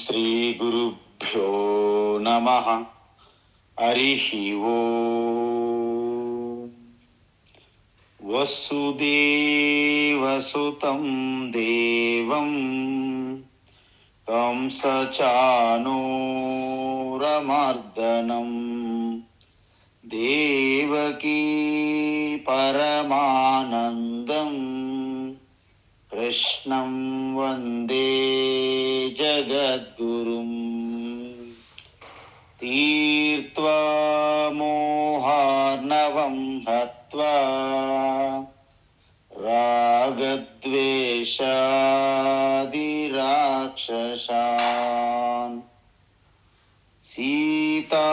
శ్రీ గురుభ్యో నమః. హరి ఓం. వసుదేవసుతం దేవం కంసచానూరమర్దనం దేవకీ పరమానందం కృష్ణం వందే జగద్గురుం. తీర్త్వా మోహార్ణవం హత్వా రాగద్వేషాదిరాక్షసాన్ సీతా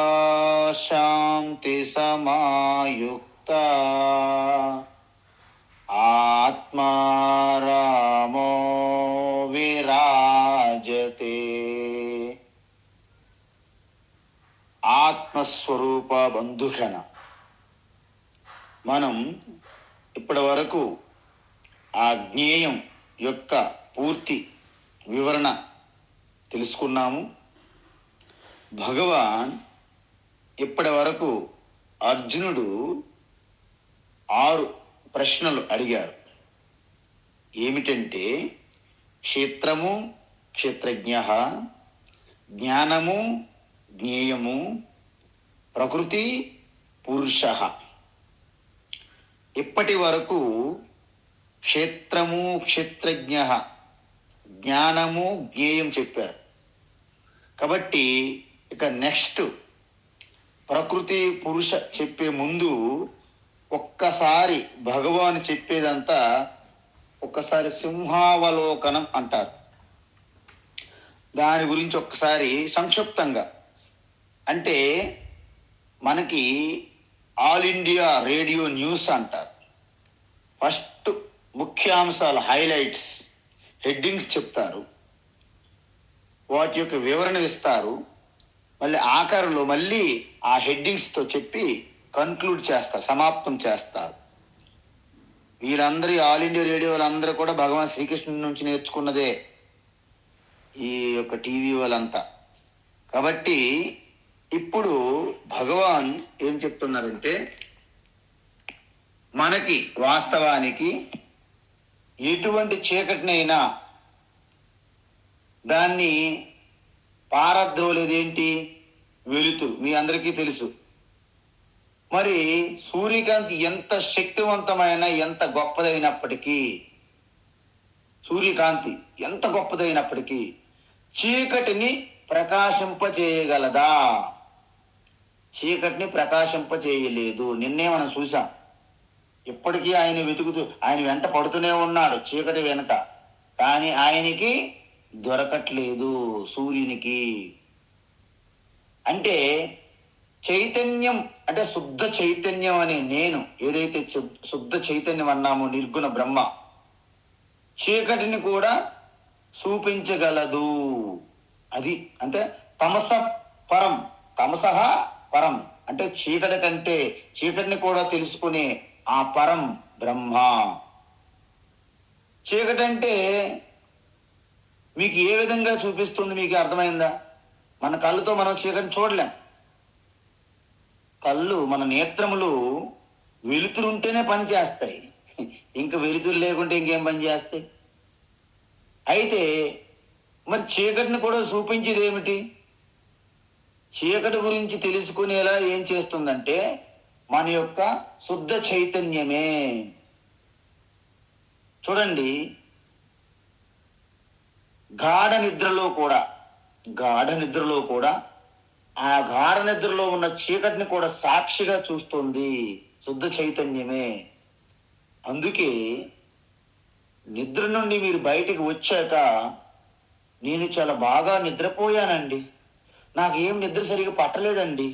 శాంతి సమాయుక్తా ఆత్మా రామో విరాజతే. ఆత్మస్వరూప బంధుగణ, మనం ఇప్పటి వరకు ఆ జ్ఞేయం యొక్క పూర్తి వివరణ తెలుసుకున్నాము. భగవాన్ ఇప్పటి వరకు అర్జునుడు 6 ప్రశ్నలు అడిగారు. ఏమిటంటే క్షేత్రము క్షేత్రజ్ఞ, జ్ఞానము జ్ఞేయము, ప్రకృతి పురుష. ఇప్పటి వరకు క్షేత్రము క్షేత్రజ్ఞ, జ్ఞానము జ్ఞేయం చెప్పారు. కాబట్టి ఇక నెక్స్ట్ ప్రకృతి పురుష చెప్పే ముందు ఒక్కసారి భగవాన్ చెప్పేదంతా ఒక్కసారి సింహావలోకనం అంటారు. దాని గురించి ఒక్కసారి సంక్షిప్తంగా, అంటే మనకి ఆల్ ఇండియా రేడియో న్యూస్ అంటారు. ఫస్ట్ ముఖ్యాంశాలు, హైలైట్స్, హెడ్డింగ్స్ చెప్తారు, వాటి యొక్క వివరణ ఇస్తారు. మళ్ళీ ఆఖరిలో మళ్ళీ ఆ హెడ్డింగ్స్తో చెప్పి కన్క్లూడ్ చేస్తారు, సమాప్తం చేస్తారు. వీళ్ళందరూ ఆల్ ఇండియా రేడియో వాళ్ళందరూ కూడా భగవాన్ శ్రీకృష్ణుడి నుంచి నేర్చుకున్నదే ఈ యొక్క టీవీ వాళ్ళంతా. కాబట్టి ఇప్పుడు భగవాన్ ఏం చెప్తున్నారంటే, మనకి వాస్తవానికి ఎటువంటి చీకటినైనా దాన్ని పారద్రోలేదేంటి? వెలుతురు. మీ అందరికీ తెలుసు. మరి సూర్యకాంతి ఎంత శక్తివంతమైన, ఎంత గొప్పదైనప్పటికీ, సూర్యకాంతి ఎంత గొప్పదైనప్పటికీ చీకటిని ప్రకాశింపచేయగలదా? చీకటిని ప్రకాశింపచేయలేదు. నిన్నే మనం చూసాం. ఇప్పటికీ ఆయన వెతుకుతూ, ఆయన వెంట పడుతూనే ఉన్నాడు చీకటి వెనక, కానీ ఆయనకి దొరకట్లేదు సూర్యునికి. అంటే చైతన్యం, అంటే శుద్ధ చైతన్యం అనే నేను ఏదైతే శుద్ధ చైతన్యం అన్నామో, నిర్గుణ బ్రహ్మ, చీకటిని కూడా చూపించగలదు. అది అంటే తమస పరం, తమసః పరం అంటే చీకటి కంటే, చీకటిని కూడా తెలుసుకునే ఆ పరం బ్రహ్మ. చీకటి అంటే మీకు ఏ విధంగా చూపిస్తుంది? మీకు అర్థమైందా? మన కళ్ళుతో మనం చీకటిని చూడలేం. కళ్ళు, మన నేత్రములు వెలుతురు ఉంటేనే పని చేస్తాయి. ఇంకా వెలుతురు లేకుంటే ఇంకేం పని చేస్తాయి? అయితే మరి చీకటిని కూడా చూపించేది ఏమిటి? చీకటి గురించి తెలుసుకునేలా ఏం చేస్తుందంటే మన యొక్క శుద్ధ చైతన్యమే. చూడండి, గాఢ నిద్రలో కూడా ఆ గాఢ నిద్రలో ఉన్న చీకటిని కూడా సాక్షిగా చూస్తుంది శుద్ధ చైతన్యమే. అందుకే నిద్ర నుండి మీరు బయటికి వచ్చాక, నేను చాలా బాగా నిద్రపోయానండి, నాకు ఏం నిద్ర సరిగా పట్టలేదండి,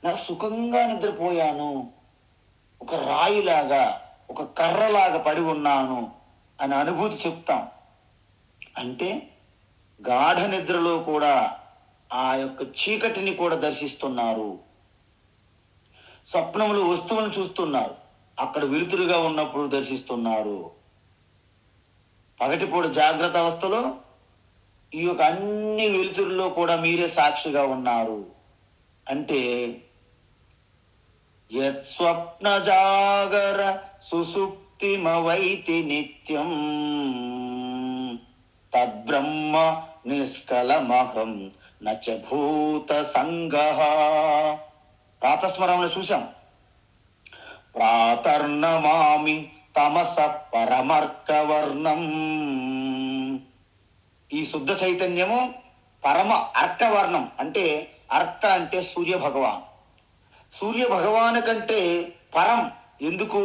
నాకు సుఖంగా నిద్రపోయాను, ఒక రాయిలాగా, ఒక కర్రలాగా పడి ఉన్నాను అని అనుభూతి చెప్తాం. అంటే గాఢ నిద్రలో కూడా ఆ యొక్క చీకటిని కూడా దర్శిస్తున్నారు. స్వప్నములు వస్తువులను చూస్తున్నారు, అక్కడ వెలుతురుగా ఉన్నప్పుడు దర్శిస్తున్నారు. పగటిపూట జాగ్రత్త అవస్థలో ఈ యొక్క అన్ని వెలుతురులో కూడా మీరే సాక్షిగా ఉన్నారు అంటే యత్స్వప్న జాగర సుసుప్తిమవైతి నిత్యం తద్బ్రహ్మ నిష్కలమహం నచ భూత సంగః. ప్రాతస్మరంలో చూసాం, ప్రాతర్నమామి తమస పరమర్కవర్ణం. ఈ శుద్ధ చైతన్యము పరమ అర్కవర్ణం అంటే అర్క అంటే సూర్య భగవాన్. సూర్య భగవాను కంటే పరం. ఎందుకు?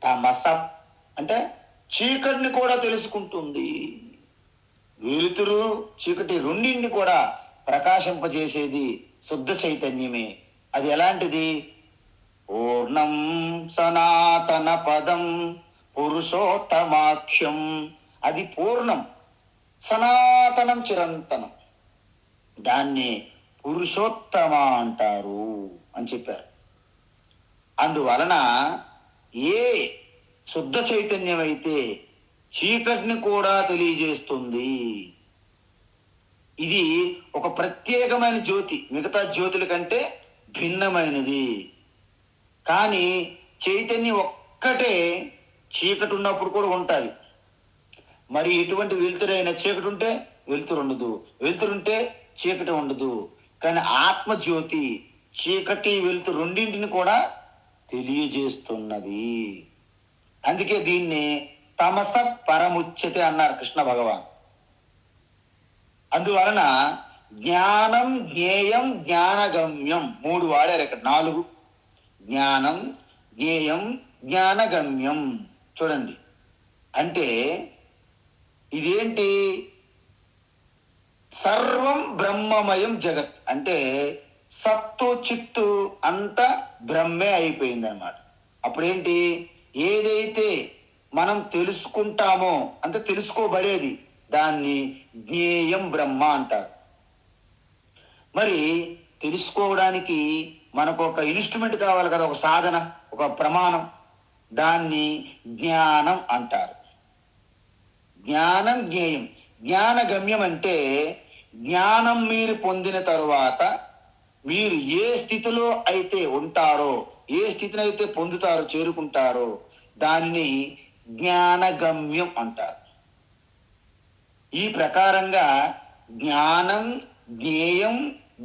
తమస అంటే చీకటిని కూడా తెలుసుకుంటుంది. వెలుతురు చీకటి రెండింటిని కూడా ప్రకాశింపజేసేది శుద్ధ చైతన్యమే. అది ఎలాంటిది? పూర్ణం సనాతన పదం పురుషోత్తమాఖ్యం. అది పూర్ణం, సనాతనం, చిరంతనం. దాన్ని పురుషోత్తమ అంటారు అని చెప్పారు. అందువలన ఏ శుద్ధ చైతన్యం అయితే చీకటిని కూడా తెలియజేస్తుంది. ఇది ఒక ప్రత్యేకమైన జ్యోతి, మిగతా జ్యోతుల కంటే భిన్నమైనది. కానీ చైతన్యం ఒక్కటే చీకటి ఉన్నప్పుడు కూడా ఉంటుంది. మరి ఎటువంటి వెలుతురైన చీకటి ఉంటే వెలుతురు ఉండదు, వెలుతురుంటే చీకటి ఉండదు. కానీ ఆత్మజ్యోతి చీకటి వెలుతురు రెండింటిని కూడా తెలియజేస్తున్నది. అందుకే దీన్ని తమస పరముచ్యతే అన్నారు కృష్ణ భగవాన్. అందువలన జ్ఞానం, జ్ఞేయం, జ్ఞానగమ్యం మూడు వాడారు ఇక్కడ. 4: జ్ఞానం, జ్ఞేయం, జ్ఞానగమ్యం. చూడండి, అంటే ఇదేంటి? సర్వం బ్రహ్మమయం జగత్ అంటే సత్తు చిత్తు అంతా బ్రహ్మే అయిపోయింది అన్నమాట. అప్పుడేంటి? ఏదైతే మనం తెలుసుకుంటామో అంటే తెలుసుకోబడేది దాన్ని జ్ఞేయం బ్రహ్మ అంటారు. మరి తెలుసుకోవడానికి మనకు ఒక ఇన్స్ట్రుమెంట్ కావాలి కదా, ఒక సాధన, ఒక ప్రమాణం. దాన్ని జ్ఞానం అంటారు. జ్ఞానం, జ్ఞేయం. జ్ఞానగమ్యం అంటే జ్ఞానం మీరు పొందిన తరువాత మీరు ఏ స్థితిలో అయితే ఉంటారో, ఏ స్థితిని అయితే పొందుతారో, చేరుకుంటారో దానిని జ్ఞానగమ్యం అంటారు. ఈ ప్రకారంగా జ్ఞానం, జ్ఞేయం,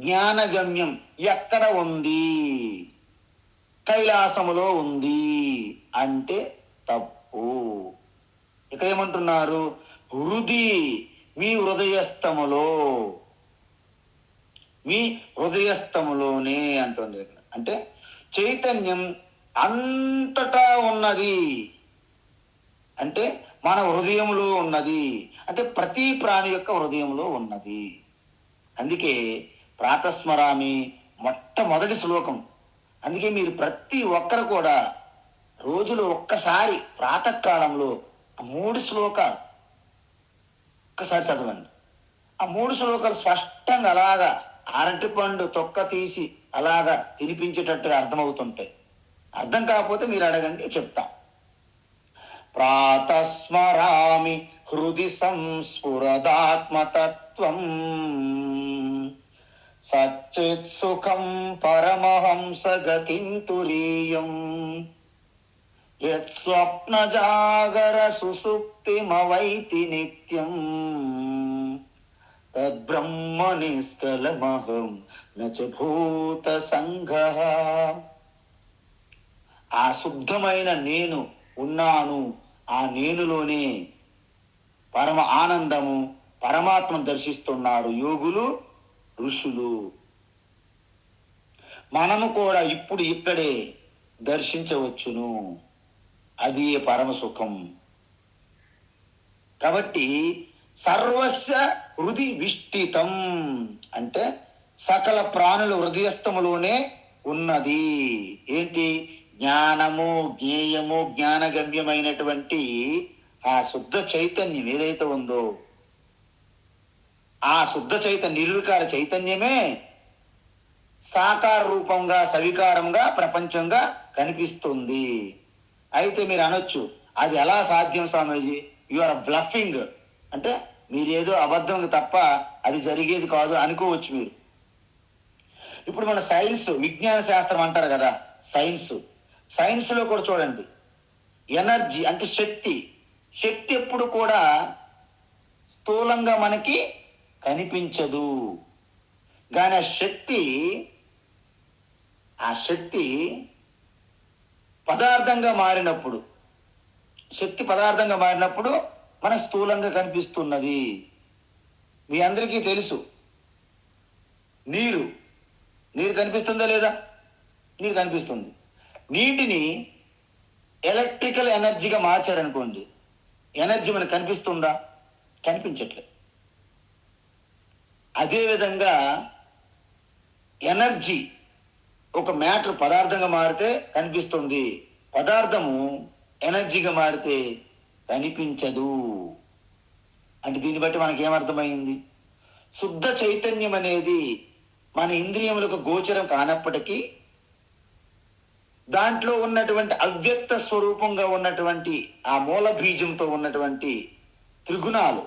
జ్ఞానగమ్యం ఎక్కడ ఉంది? కైలాసములో ఉంది అంటే తప్పు. ఇక్కడ ఏమంటున్నారు? హృది, మీ హృదయస్థములో, మీ హృదయస్థములోనే అంటుంది. అంటే చైతన్యం అంతటా ఉన్నది అంటే మన హృదయంలో ఉన్నది, అంటే ప్రతి ప్రాణి యొక్క హృదయంలో ఉన్నది. అందుకే ప్రాతస్మరామి మొట్టమొదటి శ్లోకం. అందుకే మీరు ప్రతి ఒక్కరు కూడా రోజులో ఒక్కసారి ప్రాతకాలంలో ఆ 3 శ్లోకాలు ఒక్కసారి చదవండి. ఆ 3 శ్లోకాలు స్పష్టంగా అలాగా అరటి పండు తొక్క తీసి అలాగా తినిపించేటట్టుగా అర్థమవుతుంటాయి. అర్థం కాకపోతే మీరు అడగండి, చెప్తాం. ప్రాతస్మరామి హృది సంస్ఫురదాత్మతత్వం సచ్చిత్ సుఖం పరమహంస గతిం తురీయం యత్స్వప్న జాగర సుసుప్తిమవైతి నిత్యం తద్బ్రహ్మ నిష్కలమహం నచ భూత సంఘః. ఆ శుద్ధమైన నేను ఉన్నాను. ఆ నేనులోనే పరమ ఆనందము, పరమాత్మను దర్శిస్తున్నారు యోగులు, ఋషులు. మనము కూడా ఇప్పుడు ఇక్కడే దర్శించవచ్చును. అది పరమ సుఖం. కాబట్టి సర్వస్య హృది విష్టితం అంటే సకల ప్రాణుల హృదయస్థములోనే ఉన్నది. ఏంటి? జ్ఞానము, జ్ఞేయము, జ్ఞానగమ్యమైనటువంటి ఆ శుద్ధ చైతన్యం ఏదైతే ఉందో, ఆ శుద్ధ చైతన్య నిర్వికార చైతన్యమే సాకార రూపంగా, సవికారంగా, ప్రపంచంగా కనిపిస్తుంది. అయితే మీరు అనొచ్చు, అది ఎలా సాధ్యం స్వామీజీ? యు ఆర్ బ్లఫింగ్ అంటే మీరేదో అబద్ధం తప్ప అది జరిగేది కాదు అనుకోవచ్చు మీరు. ఇప్పుడు మన సైన్స్, విజ్ఞాన శాస్త్రం అంటారు కదా, సైన్స్లో కూడా చూడండి, ఎనర్జీ అంటే శక్తి ఎప్పుడు కూడా స్థూలంగా మనకి కనిపించదు. కానీ ఆ శక్తి పదార్థంగా మారినప్పుడు మన స్థూలంగా కనిపిస్తున్నది. మీ అందరికీ తెలుసు, నీరు కనిపిస్తుందా లేదా? నీరు కనిపిస్తుంది. నీటిని ఎలక్ట్రికల్ ఎనర్జీగా మార్చారనుకోండి, ఎనర్జీ మనకు కనిపిస్తుందా? కనిపించట్లేదు. అదేవిధంగా ఎనర్జీ ఒక మ్యాటర్ పదార్థంగా మారితే కనిపిస్తుంది, పదార్థము ఎనర్జీగా మారితే కనిపించదు. అంటే దీన్ని బట్టి మనకి ఏమర్థమైంది? శుద్ధ చైతన్యం అనేది మన ఇంద్రియములకు గోచరం కానప్పటికీ దాంట్లో ఉన్నటువంటి అవ్యక్త స్వరూపంగా ఉన్నటువంటి ఆ మూల బీజంతో ఉన్నటువంటి త్రిగుణాలు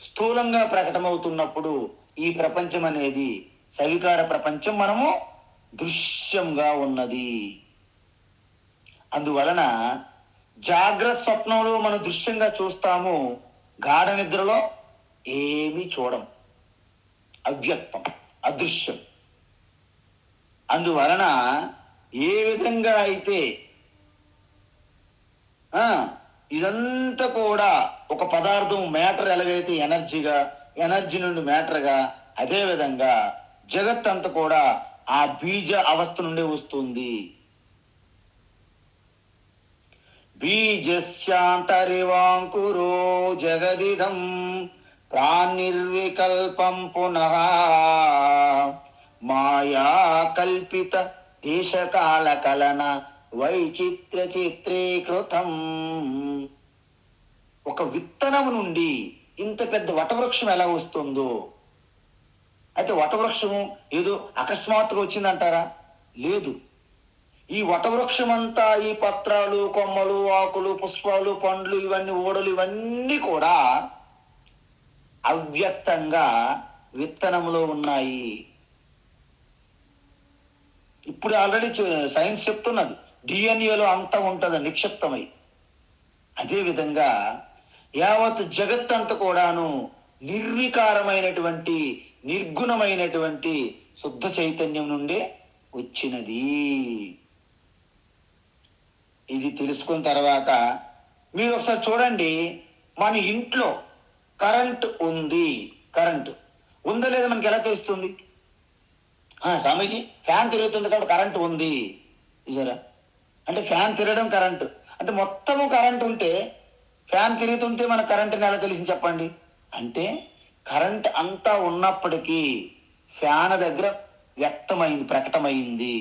స్థూలంగా ప్రకటమవుతున్నప్పుడు ఈ ప్రపంచం అనేది సవికార ప్రపంచం మనము దృశ్యంగా ఉన్నది. అందువలన జాగ్రత్త స్వప్నంలో మనం దృశ్యంగా చూస్తాము, గాఢ నిద్రలో ఏమీ చూడం, అవ్యక్తం, అదృశ్యం. అందువలన ఏ విధంగా అయితే ఇదంతా కూడా ఒక పదార్థం మ్యాటర్ ఎలాగైతే ఎనర్జీ నుండి మ్యాటర్గా, అదే విధంగా జగత్ అంతా కూడా ఆ బీజ అవస్థ నుండి వస్తుంది. బీజస్యాంతరివాంకురో జగదిదం ప్రాణిర్వికల్పం పునః మాయా కల్పిత దేశకాల కలన వైచిత్ర చిత్రీకృతం. ఒక విత్తనము నుండి ఇంత పెద్ద వటవృక్షం ఎలా వస్తుందో, అయితే వటవృక్షము ఏదో అకస్మాత్తుగా వచ్చిందంటారా? లేదు. ఈ వటవృక్షం అంతా, ఈ పత్రాలు, కొమ్మలు, ఆకులు, పుష్పాలు, పండ్లు, ఇవన్నీ ఓడలు, ఇవన్నీ కూడా అవ్యక్తంగా విత్తనంలో ఉన్నాయి. ఇప్పుడు ఆల్రెడీ సైన్స్ చెప్తున్నది, డిఎన్ఏలో అంతా ఉంటుంది నిక్షిప్తమై. అదేవిధంగా యావత్ జగత్ అంతా కూడాను నిర్వికారమైనటువంటి, నిర్గుణమైనటువంటి శుద్ధ చైతన్యం నుండే వచ్చినది. ఇది తెలుసుకున్న తర్వాత మీరు ఒకసారి చూడండి, మన ఇంట్లో కరెంట్ ఉందా లేదా మనకి ఎలా తెలుస్తుంది? స్వామీజీ, ఫ్యాన్ తిరుగుతుంది కాబట్టి కరెంటు ఉంది చూసారా? అంటే ఫ్యాన్ తిరగడం కరెంటు అంటే మొత్తము కరెంట్ ఉంటే ఫ్యాన్ తిరుగుతుంటే మనకు కరెంటుని ఎలా తెలిసింది చెప్పండి? అంటే కరెంట్ అంతా ఉన్నప్పటికీ ఫ్యాన్ దగ్గర ప్రకటమైంది.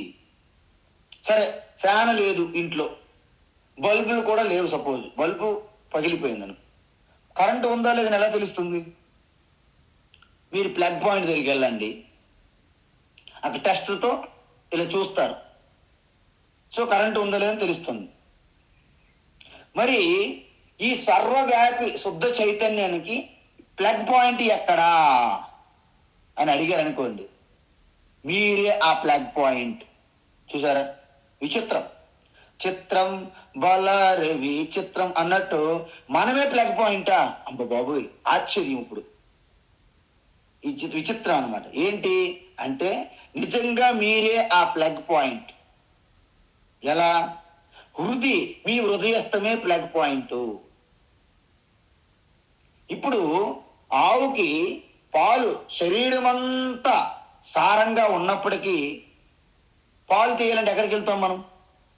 సరే, ఫ్యాన్ లేదు ఇంట్లో, బల్బులు కూడా లేవు, సపోజ్ బల్బు పగిలిపోయిందని, కరెంటు ఉందా లేదని ఎలా తెలుస్తుంది? మీరు ప్లగ్ పాయింట్ దగ్గరికి వెళ్ళండి, అక్కడ టెస్ట్తో ఇలా చూస్తారు, సో కరెంటు ఉందా లేదని తెలుస్తుంది. మరి ఈ సర్వవ్యాపి శుద్ధ చైతన్యానికి ప్లగ్ పాయింట్ ఎక్కడా అని అడిగారు అనుకోండి, మీరే ఆ ప్లగ్ పాయింట్. చూసారా? చిత్రం బలరే విచిత్రం అన్నట్టు మనమే ప్లగ్ పాయింటా? అమ్మ బాబోయ్, ఆశ్చర్యం. ఇప్పుడు విచిత్రం అన్నమాట. ఏంటి అంటే నిజంగా మీరే ఆ ప్లగ్ పాయింట్. ఎలా? మీ హృదయస్థమే ప్లగ్ పాయింట్. ఇప్పుడు ఆవుకి పాలు శరీరం అంతా సారంగా ఉన్నప్పటికీ పాలు తీయాలంటే ఎక్కడికి వెళ్తాం మనం?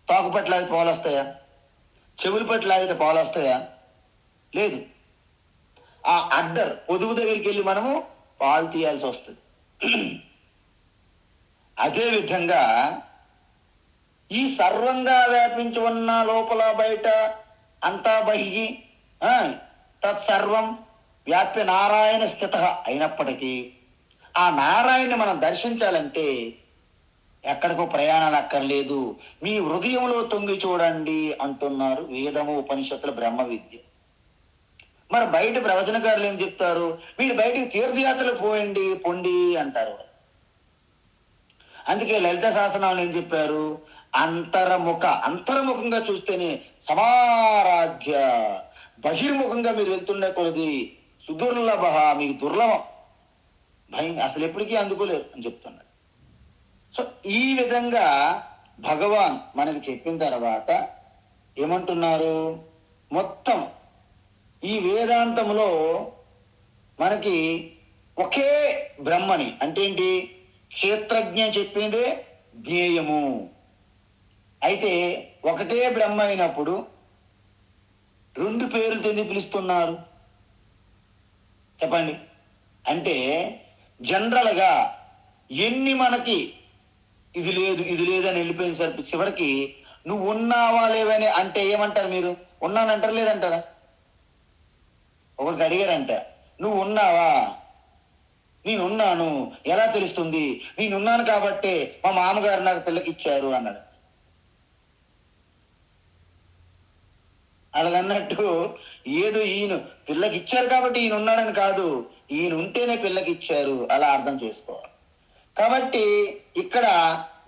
తాకు పట్లాగితే పాలు వస్తాయా? చెవులు పట్లాగితే పాలు వస్తాయా? లేదు. ఆ అడ్డర్ పొదుగు దగ్గరికి వెళ్ళి మనము పాలు తీయాల్సి వస్తుంది. అదేవిధంగా ఈ సర్వంగా వ్యాపించి ఉన్న లోపల బయట అంతా బహిగి తత్సర్వం వ్యాప్య నారాయణ స్థిత అయినప్పటికీ ఆ నారాయణని మనం దర్శించాలంటే ఎక్కడికో ప్రయాణాలు అక్కర్లేదు, మీ హృదయంలో తొంగి చూడండి అంటున్నారు వేదము, ఉపనిషత్తుల బ్రహ్మ విద్య. మరి బయట ప్రవచనకారులు ఏం చెప్తారు? మీరు బయటికి తీర్థయాత్రలు పోయండి పొండి అంటారు. అందుకే లలిత సహస్రనామాలు ఏం చెప్పారు? అంతర్ముఖంగా చూస్తేనే సమారాధ్య, బహిర్ముఖంగా మీరు వెళ్తుండే కొలది సుదుర్లభ, మీకు దుర్లభం, అసలు ఎప్పటికీ అందుకోలేరు అని చెప్తున్నారు. సో ఈ విధంగా భగవాన్ మనకి చెప్పిన తర్వాత ఏమంటున్నారు? మొత్తం ఈ వేదాంతంలో మనకి ఒకే బ్రహ్మని, అంటే ఏంటి? క్షేత్రజ్ఞ చెప్పిందే జ్ఞేయము. అయితే ఒకటే బ్రహ్మ అయినప్పుడు రెండు పేర్లతో ఎందుకు పిలుస్తున్నారు చెప్పండి? అంటే జనరల్గా ఎన్ని మనకి ఇది లేదు ఇది లేదని వెళ్ళిపోయింది సార్, చివరికి నువ్వు ఉన్నావా లేవని అంటే ఏమంటారు మీరు? ఉన్నానంటారా లేదంటారా? ఒకరికి అడిగారంట, నువ్వు ఉన్నావా? నేనున్నాను. ఎలా తెలుస్తుంది? నేనున్నాను కాబట్టే మా మామగారు నాకు పిల్లకి ఇచ్చారు అన్నాడు. అలాగన్నట్టు ఏదో ఈయన పిల్లకి ఇచ్చారు కాబట్టి ఈయన ఉన్నాడని కాదు, ఈయన ఉంటేనే పిల్లకి ఇచ్చారు, అలా అర్థం చేసుకోవాలి. కాబట్టి ఇక్కడ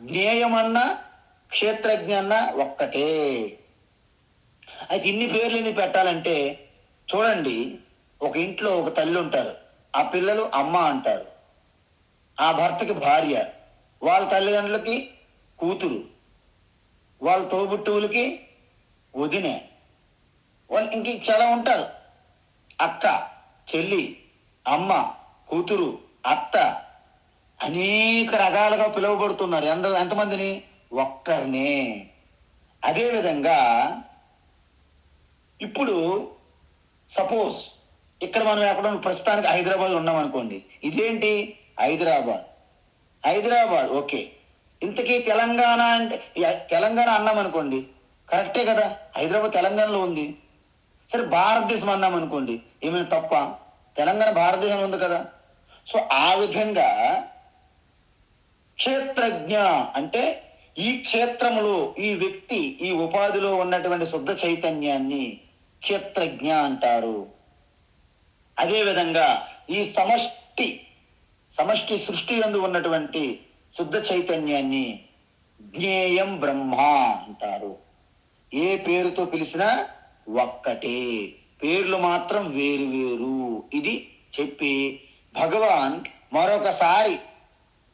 జ్ఞేయమన్నా క్షేత్రజ్ఞ అన్నా ఒక్కటే. అయితే ఇన్ని పేర్లు ఎందుకు పెట్టాలంటే, చూడండి, ఒక ఇంట్లో ఒక తల్లి ఉంటారు, ఆ పిల్లలు అమ్మ అంటారు, ఆ భర్తకి భార్య, వాళ్ళ తల్లిదండ్రులకి కూతురు, వాళ్ళ తోబుట్టువులకి వదినే, వాళ్ళు ఇంక చాలా ఉంటారు, అక్క, చెల్లి, అమ్మ, కూతురు, అత్త, అనేక రకాలుగా పిలువబడుతున్నారు. ఎంతమందిని? ఒక్కరినే. అదేవిధంగా ఇప్పుడు సపోజ్ ఇక్కడ మనం ఎక్కడ ప్రస్తుతానికి హైదరాబాద్ ఉన్నాం అనుకోండి. ఇదేంటి? హైదరాబాద్ ఓకే. ఇంతకీ తెలంగాణ అంటే తెలంగాణ అన్నాం అనుకోండి, కరెక్టే కదా, హైదరాబాద్ తెలంగాణలో ఉంది. సరే భారతదేశం అన్నాం అనుకోండి, ఏమైనా తప్ప? తెలంగాణ భారతదేశం ఉంది కదా. సో ఆ విధంగా క్షేత్రజ్ఞ అంటే ఈ క్షేత్రములో ఈ వ్యక్తి ఈ ఉపాధిలో ఉన్నటువంటి శుద్ధ చైతన్యాన్ని క్షేత్రజ్ఞ అంటారు. అదేవిధంగా ఈ సమష్టి సృష్టి యందు ఉన్నటువంటి శుద్ధ చైతన్యాన్ని జ్ఞేయం బ్రహ్మ అంటారు. ఏ పేరుతో పిలిచినా ఒక్కటే, పేర్లు మాత్రం వేరు వేరు. ఇది చెప్పి భగవాన్ మరొకసారి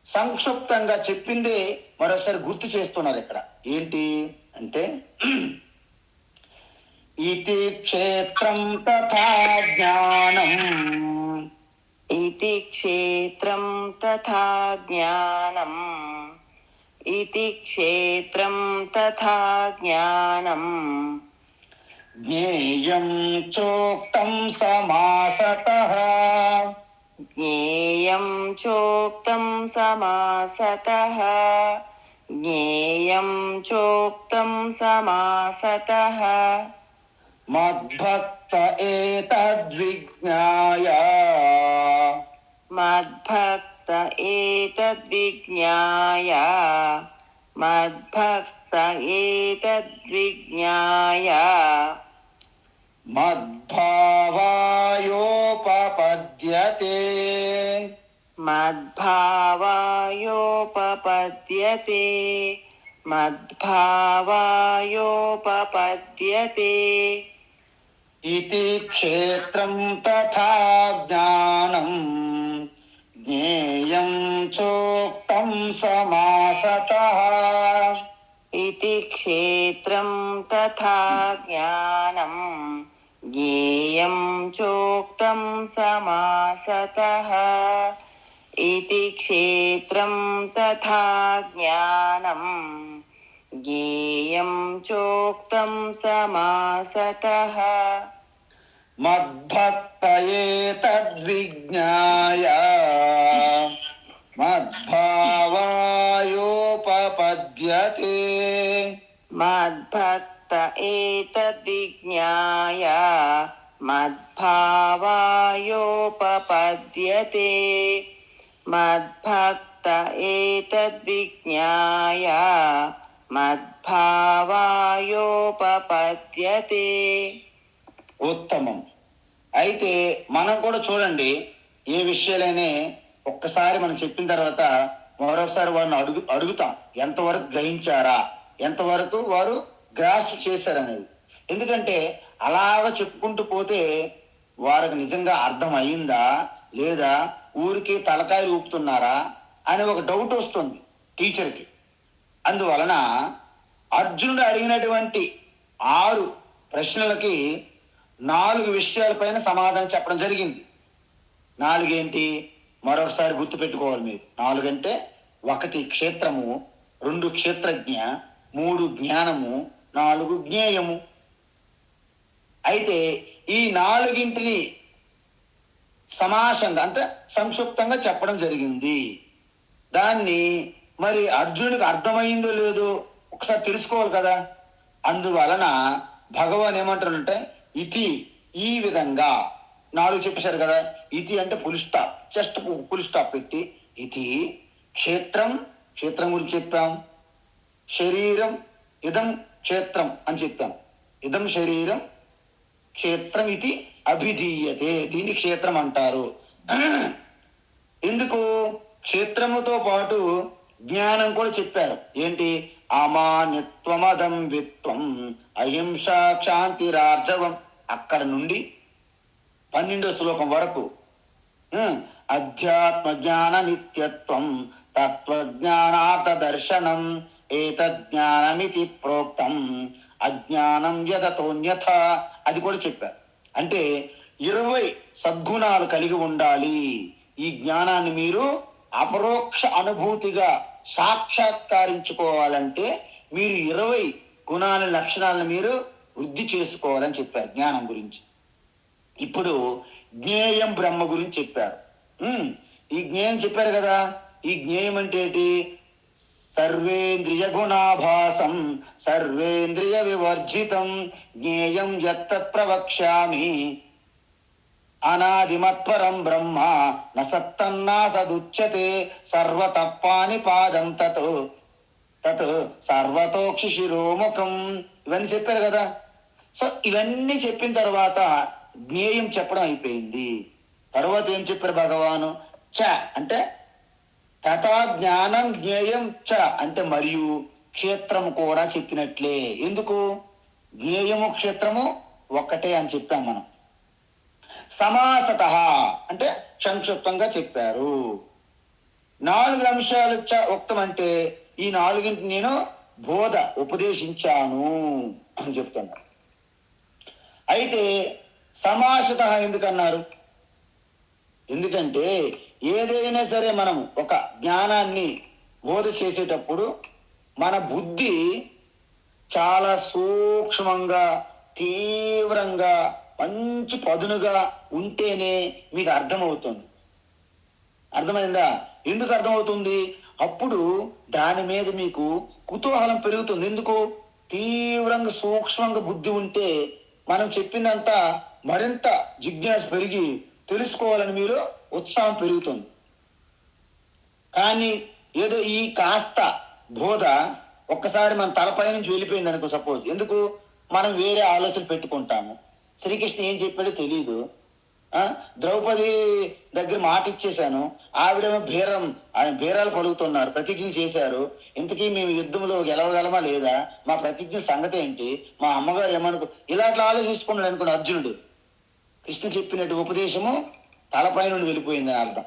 సంక్షిప్తంగా చెప్పిందే మరోసారి గుర్తు చేస్తున్నారు ఇక్కడ. ఏంటి అంటే, ఇతి క్షేత్రం తథా జ్ఞానం, ఇతి క్షేత్రం తథా జ్ఞానం, ఇతి క్షేత్రం తథా జ్ఞానం, జ్ఞేయం చోక్తం సమాసతః, జ్ఞేయం చోక్తం సమాసతః, జ్ఞేయం చోక్తం సమాసతః, మద్భక్త ఏతద్విజ్ఞాయ, మద్భక్త ఏతద్విజ్ఞాయ, మద్భక్త ఏతద్విజ్ఞాయ, మద్భావాయోపపద్యతే, మద్భావాయోపపద్యతే, మద్భావాయోపపద్యతే, ఇతి క్షేత్రం తథా జ్ఞానం, జ్ఞేయం చోక్తం సమాసతః, ఇతి క్షేత్రం తథా జ్ఞానం, జ్ఞేయం చోక్తం సమాసతః, ఇతి క్షేత్రం తథా జ్ఞానం, జ్ఞేయం చోక్తం సమాసతః, మద్భక్త ఏతద్విజ్ఞాయ మద్భావాయోపపద్యతే, మద్భక్త ఏతద్విజ్ఞాయ మద్భావాయోపపద్యతే, మద్భక్త ఏతద్విజ్ఞాయ మద్భావాయోపపద్యతే. ఉత్తమం. అయితే మనం కూడా చూడండి, ఏ విషయాలైనా ఒక్కసారి మనం చెప్పిన తర్వాత మరోసారి వారిని అడుగుతాం ఎంతవరకు గ్రహించారా, ఎంతవరకు వారు గ్రాస్ చేశారనేది. ఎందుకంటే అలాగ చెప్పుకుంటూ పోతే వారికి నిజంగా అర్థం అయిందా లేదా, ఊరికి తలకాయలు ఊపుతున్నారా అనే ఒక డౌట్ వస్తుంది టీచర్కి. అందువలన అర్జునుడు అడిగినటువంటి 6 ప్రశ్నలకి 4 విషయాలపైన సమాధానం చెప్పడం జరిగింది. 4 ఏంటి మరొకసారి గుర్తుపెట్టుకోవాలి మీరు. 4 అంటే 1 క్షేత్రము, 2 క్షేత్రజ్ఞ, 3 జ్ఞానము, 4 జ్ఞేయము. అయితే ఈ 4ంటిని సమాసంగా అంటే సంక్షిప్తంగా చెప్పడం జరిగింది. దాన్ని మరి అర్జునుడికి అర్థమైందో లేదో ఒకసారి తెలుసుకోవాలి కదా. అందువలన భగవాన్ ఏమంటారంటే ఇతి, ఈ విధంగా 4 చెప్పేశారు కదా. ఇతి అంటే full stop, just full stop పెట్టి ఇతి క్షేత్రం, క్షేత్రం గురించి చెప్పాం. శరీరం, ఇదం క్షేత్రం అని చెప్పాం. ఇదం శరీరం క్షేత్రం ఇది అభిధీయతే, దీన్ని క్షేత్రం అంటారు. ఎందుకు? క్షేత్రముతో పాటు జ్ఞానం కూడా చెప్పారు. ఏంటి? అమానిత్వమదం విత్వం అహింసా క్షాంతిరార్జవం. అక్కడ నుండి 12వ శ్లోకం వరకు అధ్యాత్మ జ్ఞాన నిత్యత్వం తత్వజ్ఞానార్థ దర్శనం ఏతజ్ఞానమితి ప్రోక్తం అజ్ఞానం యదతోన్యథ, అది కూడా చెప్పారు. అంటే 20 సద్గుణాలు కలిగి ఉండాలి. ఈ జ్ఞానాన్ని మీరు అపరోక్ష అనుభూతిగా సాక్షాత్కరించుకోవాలంటే మీరు 20 గుణాల లక్షణాలను మీరు వృద్ధి చేసుకోవాలని చెప్పారు జ్ఞానం గురించి. ఇప్పుడు జ్ఞేయం బ్రహ్మ గురించి చెప్పారు. ఈ జ్ఞేయం చెప్పారు కదా. ఈ జ్ఞేయం అంటే ఏంటి? సర్వేంద్రియ గుణాభాసం సర్వేంద్రియ వివర్జితం జ్ఞేయం యత్తత్ ప్రవక్ష్యామి అనాదిమత్పరం బ్రహ్మ న సత్తన్నా సదుచ్యతే సర్వతప్పాని పాదం తత్ తత్ సర్వతోక్షి శిరోముఖం. ఇవన్నీ చెప్పారు కదా. సో ఇవన్నీ చెప్పిన తర్వాత జ్ఞేయం చెప్పడం అయిపోయింది. తర్వాత ఏం చెప్పారు భగవాను? చ అంటే తథా జ్ఞానం జ్ఞేయం చ అంటే మరియు క్షేత్రము కూడా చెప్పినట్లే. ఎందుకు? జ్ఞేయము క్షేత్రము ఒక్కటే అని చెప్పాం మనం. సమాసత అంటే సంక్షిప్తంగా చెప్పారు. 4 అంశాలు ఉక్తం అంటే ఈ 4ంటి నేను బోధ ఉపదేశించాను అని చెప్తున్నారు. అయితే సమాసత ఎందుకన్నారు? ఎందుకంటే ఏదైనా సరే మనం ఒక జ్ఞానాన్ని బోధ చేసేటప్పుడు మన బుద్ధి చాలా సూక్ష్మంగా తీవ్రంగా మంచి పదునుగా ఉంటేనే మీకు అర్థమవుతుంది. అర్థమైందా? ఎందుకు అర్థమవుతుంది? అప్పుడు దాని మీద మీకు కుతూహలం పెరుగుతుంది. ఎందుకు? తీవ్రంగా సూక్ష్మంగా బుద్ధి ఉంటే మనం చెప్పిందంతా మరింత జిజ్ఞాస పెరిగి తెలుసుకోవాలని మీరు ఉత్సాహం పెరుగుతుంది. కానీ ఏదో ఈ కాస్త బోధ ఒక్కసారి మన తలపై నుంచి వెళ్ళిపోయింది అనుకో సపోజ్. ఎందుకు? మనం వేరే ఆలోచన పెట్టుకుంటాము. శ్రీకృష్ణ ఏం చెప్పాడో తెలీదు. ద్రౌపది దగ్గర మాట ఇచ్చేశాను, ఆవిడేమో ఆయన బేరాలు పలుకుతున్నారు, ప్రతిజ్ఞ చేశారు. ఇంతకీ మేము యుద్ధంలో గెలవగలమా లేదా, మా ప్రతిజ్ఞ సంగతి ఏంటి, మా అమ్మగారు ఏమనుకో, ఇలాంటి ఆలోచించుకున్నాడు అనుకున్న అర్జునుడు. కృష్ణ చెప్పినట్టు ఉపదేశము తలపై నుండి వెళ్ళిపోయిందని అర్థం.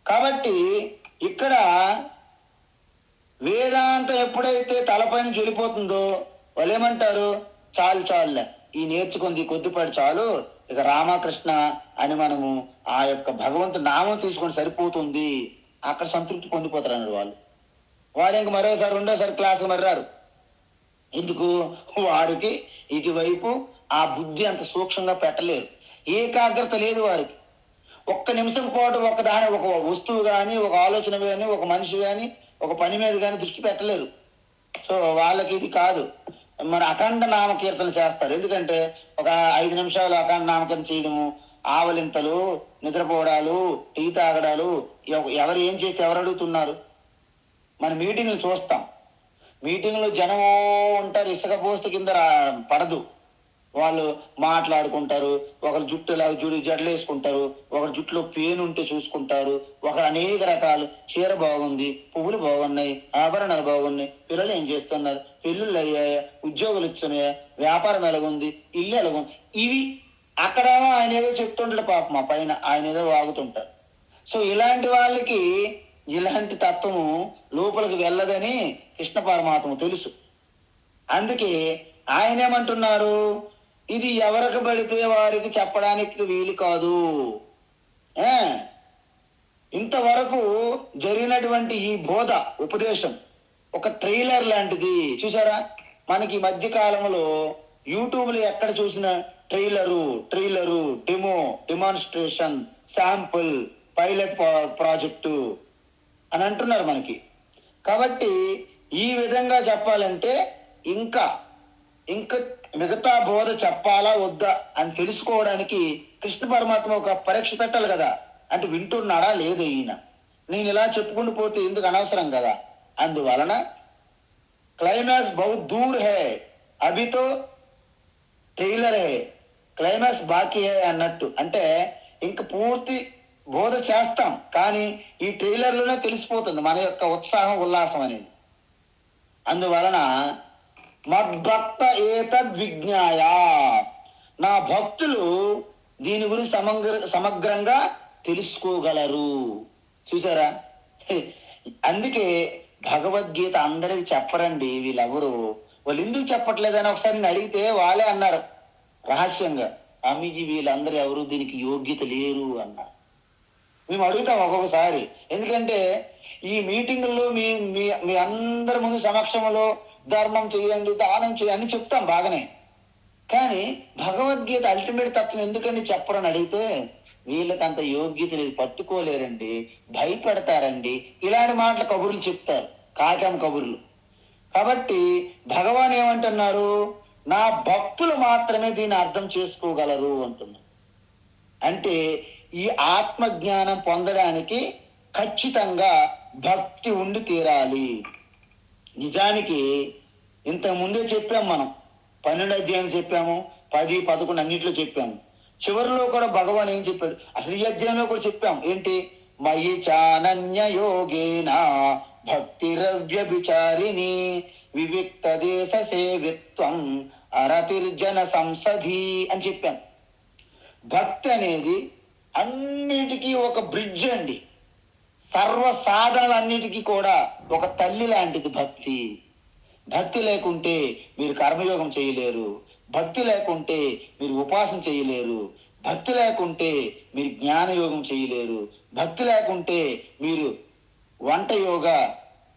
కాబట్టి ఇక్కడ వేదాంతం ఎప్పుడైతే తలపై నుంచి వెళ్ళిపోతుందో వాళ్ళు ఏమంటారు? చాలులే, ఈ నేర్చుకుంది కొద్దిపాటి చాలు, ఇక రామకృష్ణ అని మనము ఆ యొక్క భగవంతుడి నామం తీసుకొని సరిపోతుంది, అక్కడ సంతృప్తి పొందిపోతారు అన్నారు వాళ్ళు. వాళ్ళు ఇంక మరోసారి రెండోసారి క్లాసు మర్రారు. ఎందుకు? వారికి ఇటువైపు ఆ బుద్ధి అంత సూక్ష్మంగా పెట్టలేరు, ఏకాగ్రత లేదు వారికి. ఒక్క నిమిషం పాటు ఒక వస్తువు కానీ, ఒక ఆలోచన కానీ, ఒక మనిషి కానీ, ఒక పని మీద కానీ దృష్టి పెట్టలేరు. సో వాళ్ళకి ఇది కాదు. మరి అఖండ నామకీర్తన చేస్తారు. ఎందుకంటే ఒక 5 నిమిషాలు అఖండ నామకీర్తన చేయడము, ఆవలింతలు, నిద్రపోవడాలు, టీ తాగడాలు, ఎవరు ఏం చేస్తే ఎవరు అడుగుతున్నారు? మన మీటింగ్లు చూస్తాం. మీటింగ్లు జనం ఉంటారు, ఇసుక పోస్తు కింద పడదు. వాళ్ళు మాట్లాడుకుంటారు, ఒకరు జుట్టు ఇలా జడలు వేసుకుంటారు, ఒకరు జుట్టులో పేను ఉంటే చూసుకుంటారు, ఒకరు అనేక రకాలు చీర బాగుంది, పువ్వులు బాగున్నాయి, ఆభరణాలు బాగున్నాయి, పిల్లలు ఏం చేస్తున్నారు, పెళ్ళిళ్ళు అయ్యాయా, ఉద్యోగులు ఇచ్చున్నాయా, వ్యాపారం ఎలాగుంది, ఇల్లు ఎలాగుంది, ఇవి అక్కడేమో ఆయన ఏదో చెప్తుంటాడు పాపం, మా పైన ఆయన ఏదో వాగుతుంటారు. సో ఇలాంటి వాళ్ళకి ఇలాంటి తత్వము లోపలికి వెళ్ళదని కృష్ణ పరమాత్మ తెలుసు. అందుకే ఆయన ఏమంటున్నారు, ఇది ఎవరికి పడితే వారికి చెప్పడానికి వీలు కాదు. ఏ ఇంతవరకు జరిగినటువంటి ఈ బోధ ఉపదేశం ఒక ట్రైలర్ లాంటిది. చూసారా, మనకి ఈ మధ్య కాలంలో యూట్యూబ్లో ఎక్కడ చూసిన trailer demonstration, sample, pilot project అని అంటున్నారు మనకి. కాబట్టి ఈ విధంగా చెప్పాలంటే ఇంకా ఇంకా మిగతా బోధ చెప్పాలా వద్దా అని తెలుసుకోవడానికి కృష్ణ పరమాత్మ ఒక పరీక్ష పెట్టాలి కదా. అంటే వింటున్నాడా లేదు ఈయన, నేను ఇలా చెప్పుకుంటూ పోతే ఎందుకు అనవసరం కదా. అందువలన క్లైమాక్స్ బహుత్ దూర్ హే, అభితో ట్రైలర్ హే, క్లైమాక్స్ బాకీ హే అన్నట్టు. అంటే ఇంక పూర్తి బోధ చేస్తాం, కానీ ఈ ట్రైలర్లోనే తెలిసిపోతుంది మన యొక్క ఉత్సాహం, ఉల్లాసం అనేది. అందువలన మద్భక్త ఏతద్ విజ్ఞాయ, నా భక్తులు దీని గురించి సమగ్రంగా తెలుసుకోగలరు. చూసారా, అందుకే భగవద్గీత అందరికి చెప్పరండి వీళ్ళెవరు. వాళ్ళు ఎందుకు చెప్పట్లేదని ఒకసారి నేను అడిగితే వాళ్ళే అన్నారు రహస్యంగా, స్వామీజీ వీళ్ళందరూ ఎవరు దీనికి యోగ్యత లేరు అన్నారు. మేము అడుగుతాం ఒక్కొక్కసారి, ఎందుకంటే ఈ మీటింగుల్లో మీ మీ మీ అందరి ముందు సమక్షంలో ధర్మం చేయండి, దానం చేయండి అని చెప్తాం బాగానే, కానీ భగవద్గీత అల్టిమేట్ తత్వం ఎందుకని చెప్పరని అడిగితే వీళ్ళకి అంత యోగ్యత లేదు, పట్టుకోలేరండి, భయపెడతారండి, ఇలాంటి మాటలు కబుర్లు చెప్తారు, కాకం కబుర్లు. కాబట్టి భగవాన్ ఏమంటున్నారు, నా భక్తులు మాత్రమే దీన్ని అర్థం చేసుకోగలరు అంటున్నారు. అంటే ఈ ఆత్మజ్ఞానం పొందడానికి ఖచ్చితంగా భక్తి ఉండి తీరాలి. నిజానికి ఇంతకు ముందే చెప్పాం, మనం 12 అధ్యాయం చెప్పాము, 10, 11 అన్నింటిలో చెప్పాము. చివరిలో కూడా భగవాన్ ఏం చెప్పాడు, అసలు ఈ అధ్యాయంలో కూడా చెప్పాం ఏంటి, మయి చానన్య యోగేన భక్తిరవ్యభిచారిణి వివిక్త దేశ సేవిత్వం అరతిర్జన సంసధి అని చెప్పాం. భక్తి అనేది అన్నిటికీ ఒక బ్రిడ్జ్ అండి, సర్వ సాధనలన్నిటికీ కూడా ఒక తల్లి లాంటిది భక్తి. భక్తి లేకుంటే మీరు కర్మయోగం చేయలేరు, భక్తి లేకుంటే మీరు ఉపాసన చేయలేరు, భక్తి లేకుంటే మీరు జ్ఞానయోగం చేయలేరు, భక్తి లేకుంటే మీరు వంట యోగా,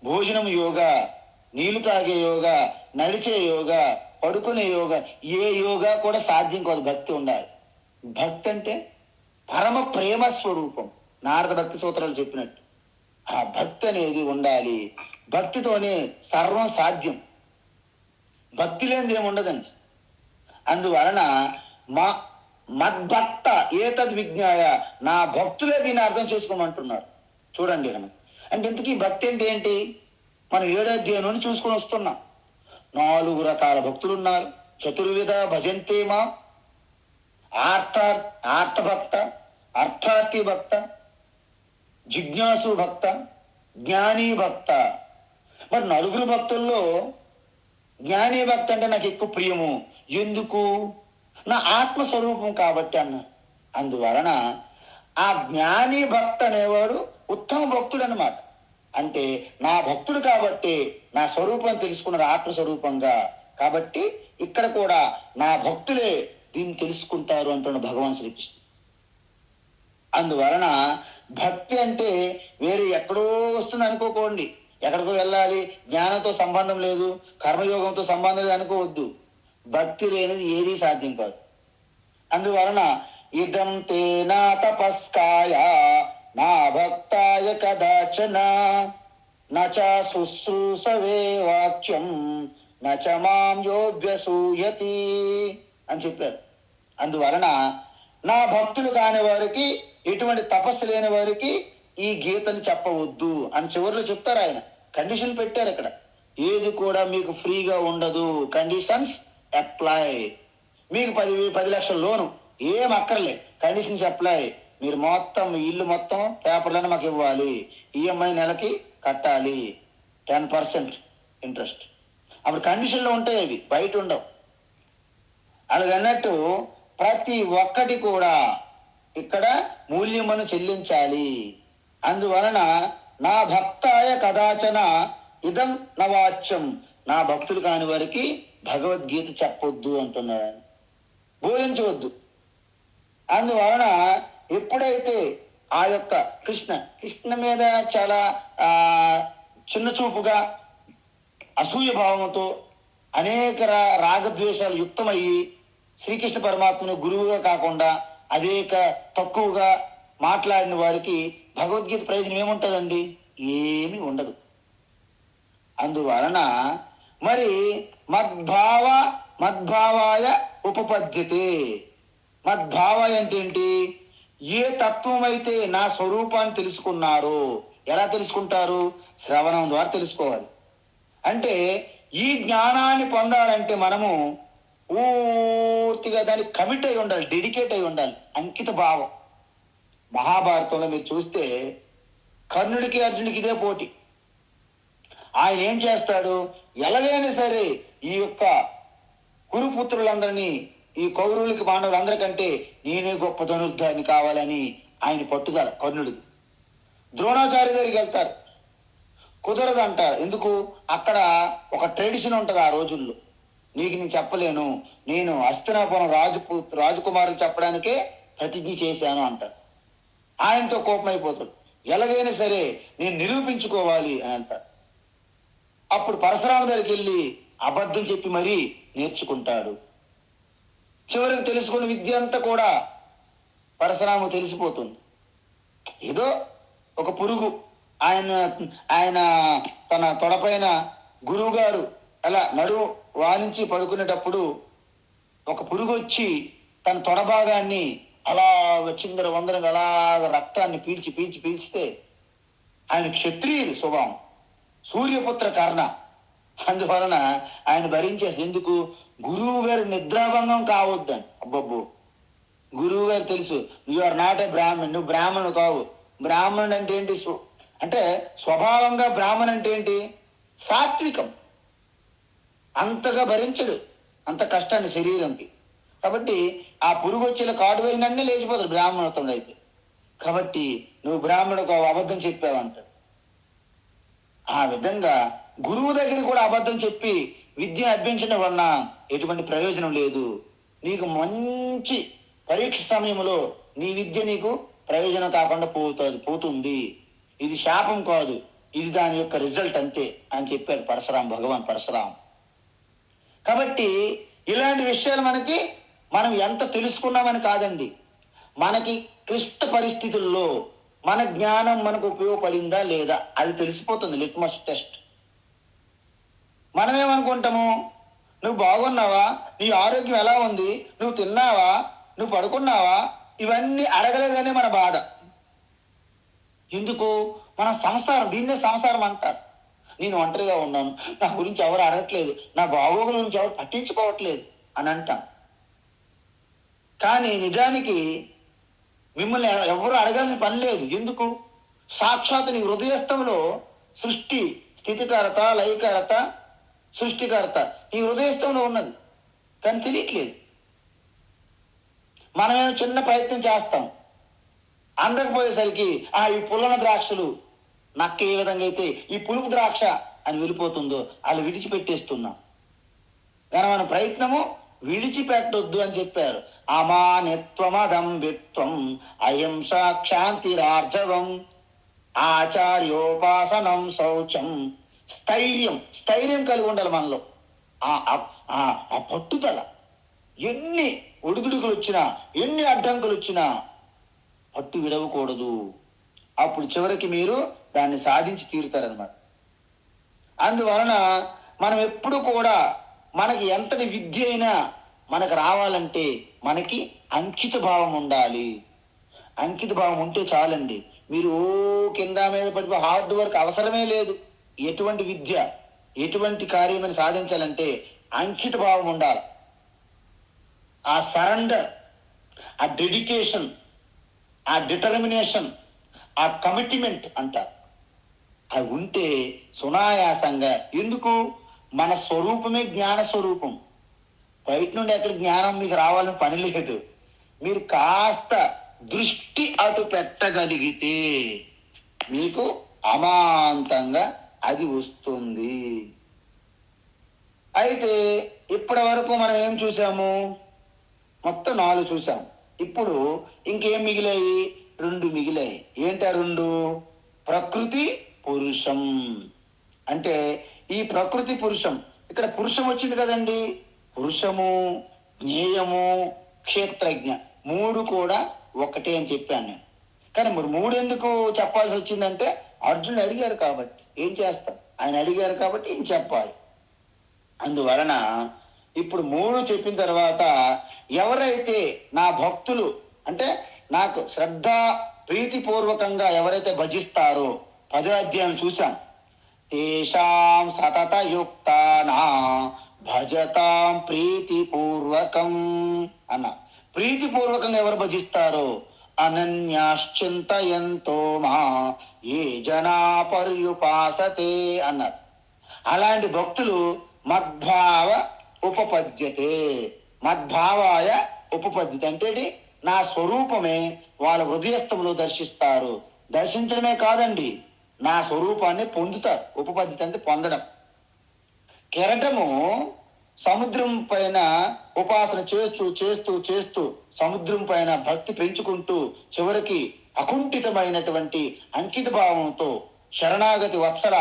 భోజనం యోగా, నీళ్లు తాగే యోగా, నడిచే యోగా, పడుకునే యోగా, ఏ యోగా కూడా సాధ్యం కాదు, భక్తి ఉండాలి. భక్తి అంటే పరమ ప్రేమ స్వరూపం, నారద భక్తి సూత్రాలు చెప్పినట్టు ఆ భక్తి అనేది ఉండాలి. భక్తితోనే సర్వం సాధ్యం, భక్తి లేనిది ఏమి ఉండదండి. అందువలన మద్భక్త ఏతద్ విజ్ఞాయ, నా భక్తులే దీన్ని అర్థం చేసుకోమంటున్నారు. చూడండి మనం అంటే ఇంతకీ భక్తి అంటే ఏంటి, మనం 7వ అధ్యాయం నుండి చూసుకొని వస్తున్నాం. 4 రకాల భక్తులు ఉన్నారు. చతుర్విధ భజంతే మా, ఆర్తభక్త, అర్థార్థి భక్త, జిజ్ఞాసు భక్త, జ్ఞానీ భక్త. మరి 4 భక్తుల్లో జ్ఞానీ భక్త అంటే నాకు ఎక్కువ ప్రియము. ఎందుకు, నా ఆత్మస్వరూపం కాబట్టి అన్నారు. అందువలన ఆ జ్ఞానీ భక్త అనేవాడు ఉత్తమ భక్తుడు అన్నమాట. అంటే నా భక్తుడు కాబట్టి నా స్వరూపం తెలుసుకున్నారు ఆత్మస్వరూపంగా. కాబట్టి ఇక్కడ కూడా నా భక్తులే దీన్ని తెలుసుకుంటారు అంటున్న భగవాన్ శ్రీకృష్ణ. అందువలన భక్తి అంటే వేరే ఎక్కడో వస్తుంది అనుకోకండి, ఎక్కడికో వెళ్ళాలి, జ్ఞానంతో సంబంధం లేదు, కర్మయోగంతో సంబంధం లేదు అనుకోవద్దు. భక్తి లేనిది ఏదీ సాధ్యం కాదు. అందువలన ఇదం తేనా తపస్కాయ నా భక్తాయ కదాచన నచ శుశ్రూషవే వాక్యం నచ మాం యోభ్యసూయతి అని చెప్పారు. అందువలన నా భక్తులు కాని వారికి, ఎటువంటి తపస్సు లేని వారికి ఈ గీతని చెప్పవద్దు అని చివరిలో చెప్తారు. ఆయన కండిషన్ పెట్టారు ఇక్కడ, ఏది కూడా మీకు ఫ్రీగా ఉండదు, కండిషన్స్ అప్లై. మీకు 10 లక్షల లోను, ఏం అక్కర్లే, కండిషన్ చెప్పలే, మీరు మొత్తం మీ ఇల్లు మొత్తం పేపర్లను మాకు ఇవ్వాలి, ఈఎంఐ నెలకి కట్టాలి, 10% ఇంట్రెస్ట్. అప్పుడు కండిషన్లో ఉంటాయి, అవి బయట ఉండవు. అలాగన్నట్టు ప్రతి ఒక్కటి కూడా ఇక్కడ మూల్యమును చెల్లించాలి. అందువలన నా భక్తాయ కదాచన ఇదం నవాచ్యం, నా భక్తులు కాని వారికి భగవద్గీత చెప్పొద్దు అంటున్నాడు ఆయన, బోధించవద్దు. అందువలన ఎప్పుడైతే ఆ యొక్క కృష్ణ మీద చాలా చిన్న చూపుగా అసూయ భావంతో అనేక రాగద్వేషాలు యుక్తమయ్యి శ్రీకృష్ణ పరమాత్మను గురువుగా కాకుండా అనేక తక్కువగా మాట్లాడిన వారికి భగవద్గీత ప్రయోజనం ఏముంటుందండి? ఏమీ ఉండదు. అందువలన మరి మద్భావాయ ఉపపద్యతే. మద్భావాయ అంటే ఏంటి? ఏ తత్వం అయితే నా స్వరూపాన్ని తెలుసుకున్నారో, ఎలా తెలుసుకుంటారు? శ్రవణం ద్వారా తెలుసుకోవాలి. అంటే ఈ జ్ఞానాన్ని పొందాలంటే మనము పూర్తిగా దానికి కమిట్ అయి ఉండాలి, డెడికేట్ అయి ఉండాలి, అంకిత భావం. మహాభారతంలో మీరు చూస్తే కర్ణుడికి అర్జునుడికి ఇదే పోటీ. ఆయన ఏం చేస్తాడు? ఎలాగైనా సరే ఈ యొక్క కురుపుత్రులందరినీ, ఈ కౌరవులకి పాండవులందరికంటే నేనే గొప్ప ధనుర్ధాన్ని కావాలని ఆయన పట్టుదల కర్ణుడికి. ద్రోణాచార్య దగ్గరికి వెళ్తారు, కుదరదు అంటారు. ఎందుకు? అక్కడ ఒక ట్రెడిషన్ ఉంటుంది ఆ రోజుల్లో, నీకు నేను చెప్పలేను, నేను హస్తినాపురం రాజకుమారులు చెప్పడానికే ప్రతిజ్ఞ చేశాను అంటారు. ఆయనతో కోపం అయిపోతాడు, ఎలాగైనా సరే నేను నిరూపించుకోవాలి అని అంటారు. అప్పుడు పరశురామ దగ్గరికి వెళ్ళి అబద్ధం చెప్పి మరీ నేర్చుకుంటాడు. చివరికి తెలుసుకున్న విద్య అంతా కూడా పరశురాము తెలిసిపోతుంది. ఏదో ఒక పురుగు ఆయన తన తొడపైన గురువు గారు అలా నడువు వారించి పడుకునేటప్పుడు ఒక పురుగు వచ్చి తన తొడ భాగాన్ని అలా చిందర వందరంగా అలాగ రక్తాన్ని పీల్చితే ఆయన క్షత్రియుడు స్వభావం, సూర్యపుత్ర కర్ణ. అందువలన ఆయన భరించేసి, ఎందుకు? గురువు గారు నిద్రాభంగం కావద్దని. అబ్బబ్బో, గురువు గారు తెలుసు, you are not a Brahmin, నువ్వు బ్రాహ్మణుడు కావు. బ్రాహ్మణుడు అంటే ఏంటి? అంటే స్వభావంగా బ్రాహ్మణ్ అంటే ఏంటి? సాత్వికం. అంతగా భరించడు అంత కష్టాన్ని శరీరంకి. కాబట్టి ఆ పురుగు వచ్చేలా కాడు వేసినన్నీ లేచిపోతాడు బ్రాహ్మణత్వంలో అయితే. కాబట్టి నువ్వు బ్రాహ్మణుడు అబద్ధం చెప్పావంటాడు. ఆ విధంగా గురువు దగ్గర కూడా అబద్ధం చెప్పి విద్యను అభ్యసించడం వలన ఎటువంటి ప్రయోజనం లేదు. నీకు మంచి పరీక్ష సమయంలో నీ విద్య నీకు ప్రయోజనం కాకుండా పోతుంది. ఇది శాపం కాదు, ఇది దాని యొక్క రిజల్ట్ అంతే అని చెప్పారు భగవాన్ పరశురాం. కాబట్టి ఇలాంటి విషయాలు మనం ఎంత తెలుసుకున్నామని కాదండి, మనకి క్లిష్ట పరిస్థితుల్లో మన జ్ఞానం మనకు ఉపయోగపడిందా లేదా అది తెలిసిపోతుంది. Litmus test. మనమేమనుకుంటాము? నువ్వు బాగున్నావా, నీ ఆరోగ్యం ఎలా ఉంది, నువ్వు తిన్నావా, నువ్వు పడుకున్నావా, ఇవన్నీ అడగలేదనే మన బాధ. ఎందుకు? మన సంసారం, దీన్నే సంసారం అంటారు. నేను ఒంటరిగా ఉన్నాను, నా గురించి ఎవరు అడగట్లేదు, నా బాగోగుల గురించి ఎవరు పట్టించుకోవట్లేదు అని అంటాం. కానీ నిజానికి మిమ్మల్ని ఎవరు అడగాల్సిన పని లేదు. ఎందుకు? సాక్షాత్ నీ హృదయస్థంలో సృష్టి స్థితికర్త, లయకర్త, సృష్టికర్త నీ హృదయస్థంలో ఉన్నది, కానీ తెలియట్లేదు. మనమేమో చిన్న ప్రయత్నం చేస్తాం, అందకపోయేసరికి ఈ పుల్లన ద్రాక్షలు నక్క ఏ విధంగా అయితే ఈ పులుపు ద్రాక్ష అని వెళ్ళిపోతుందో అలా విడిచిపెట్టేస్తున్నాం. కానీ మన ప్రయత్నము విడిచిపెట్టొద్దు అని చెప్పారు. అమానిత్వమదంబిత్వం అయం సాక్షాంతిరార్జవం ఆచార్యోపాసనం శౌచం. స్థైర్యం కలిగి ఉండాలి మనలో. ఆ పట్టుదల, ఎన్ని ఒడిదుడుకులు వచ్చినా, ఎన్ని అడ్డంకులు వచ్చినా పట్టు విడవకూడదు. అప్పుడు చివరికి మీరు దాన్ని సాధించి తీరుతారనమాట. అందువలన మనం ఎప్పుడు కూడా మనకి ఎంతటి విద్య అయినా మనకు రావాలంటే మనకి అంకిత భావం ఉండాలి. అంకిత భావం ఉంటే చాలండి. మీరు కింద మీద పడిపోయి హార్డ్ వర్క్ అవసరమే లేదు. ఎటువంటి విద్య, ఎటువంటి కార్యమని సాధించాలంటే అంకిత భావం ఉండాలి. ఆ సరెండర్, ఆ డెడికేషన్, ఆ డిటర్మినేషన్, ఆ కమిట్మెంట్ అంటారు. అవి ఉంటే సునాయాసంగా, ఎందుకు, మన స్వరూపమే జ్ఞాన స్వరూపం. బయట నుండి ఎక్కడ జ్ఞానం మీకు రావాలని పని లేదు. మీరు కాస్త దృష్టి అటు పెట్టగలిగితే మీకు అమాంతంగా అది వస్తుంది. అయితే ఇప్పటి వరకు మనం ఏం చూసాము? మొత్తం 4 చూసాం. ఇప్పుడు ఇంకేం మిగిలాయి? 2 మిగిలాయి. ఏంటా 2? ప్రకృతి పురుషం. అంటే ఈ ప్రకృతి పురుషం, ఇక్కడ పురుషం వచ్చింది కదండి. పురుషము, జ్ఞేయము, క్షేత్రజ్ఞ 3 కూడా ఒకటే అని చెప్పాను నేను. కానీ మరి 3 ఎందుకు చెప్పాల్సి వచ్చిందంటే అర్జునుడు అడిగారు కాబట్టి. ఏం చేస్తాం, ఆయన అడిగారు కాబట్టి ఏం చెప్పాలి. అందువలన ఇప్పుడు 3 చెప్పిన తర్వాత ఎవరైతే నా భక్తులు, అంటే నాకు శ్రద్ధ ప్రీతిపూర్వకంగా ఎవరైతే భజిస్తారో, 10వ అధ్యాయం చూసాం, తేషాం సతత యుక్తానా భజతాం ప్రీతిపూర్వకం అన్న. ప్రీతిపూర్వకంగా ఎవరు భజిస్తారో, అనన్యాశ్చింతయంతో మా ఏ జనా పర్యుపాసతే అన్నారు. అలాంటి భక్తులు మద్భావ ఉపపద్యతే. మద్భావాయ ఉపపద్యతే అంటే నా స్వరూపమే వాళ్ళ హృదయస్థంలో దర్శిస్తారు. దర్శించడమే కాదండి, నా స్వరూపాన్ని పొందుతారు. ఉపపద్యత అంటే పొందడం. కెరటము సముద్రం పైన ఉపాసన చేస్తూ చేస్తూ చేస్తూ సముద్రం పైన భక్తి పెంచుకుంటూ చివరికి అకుంఠితమైనటువంటి అంకిత భావంతో శరణాగతి వత్సల,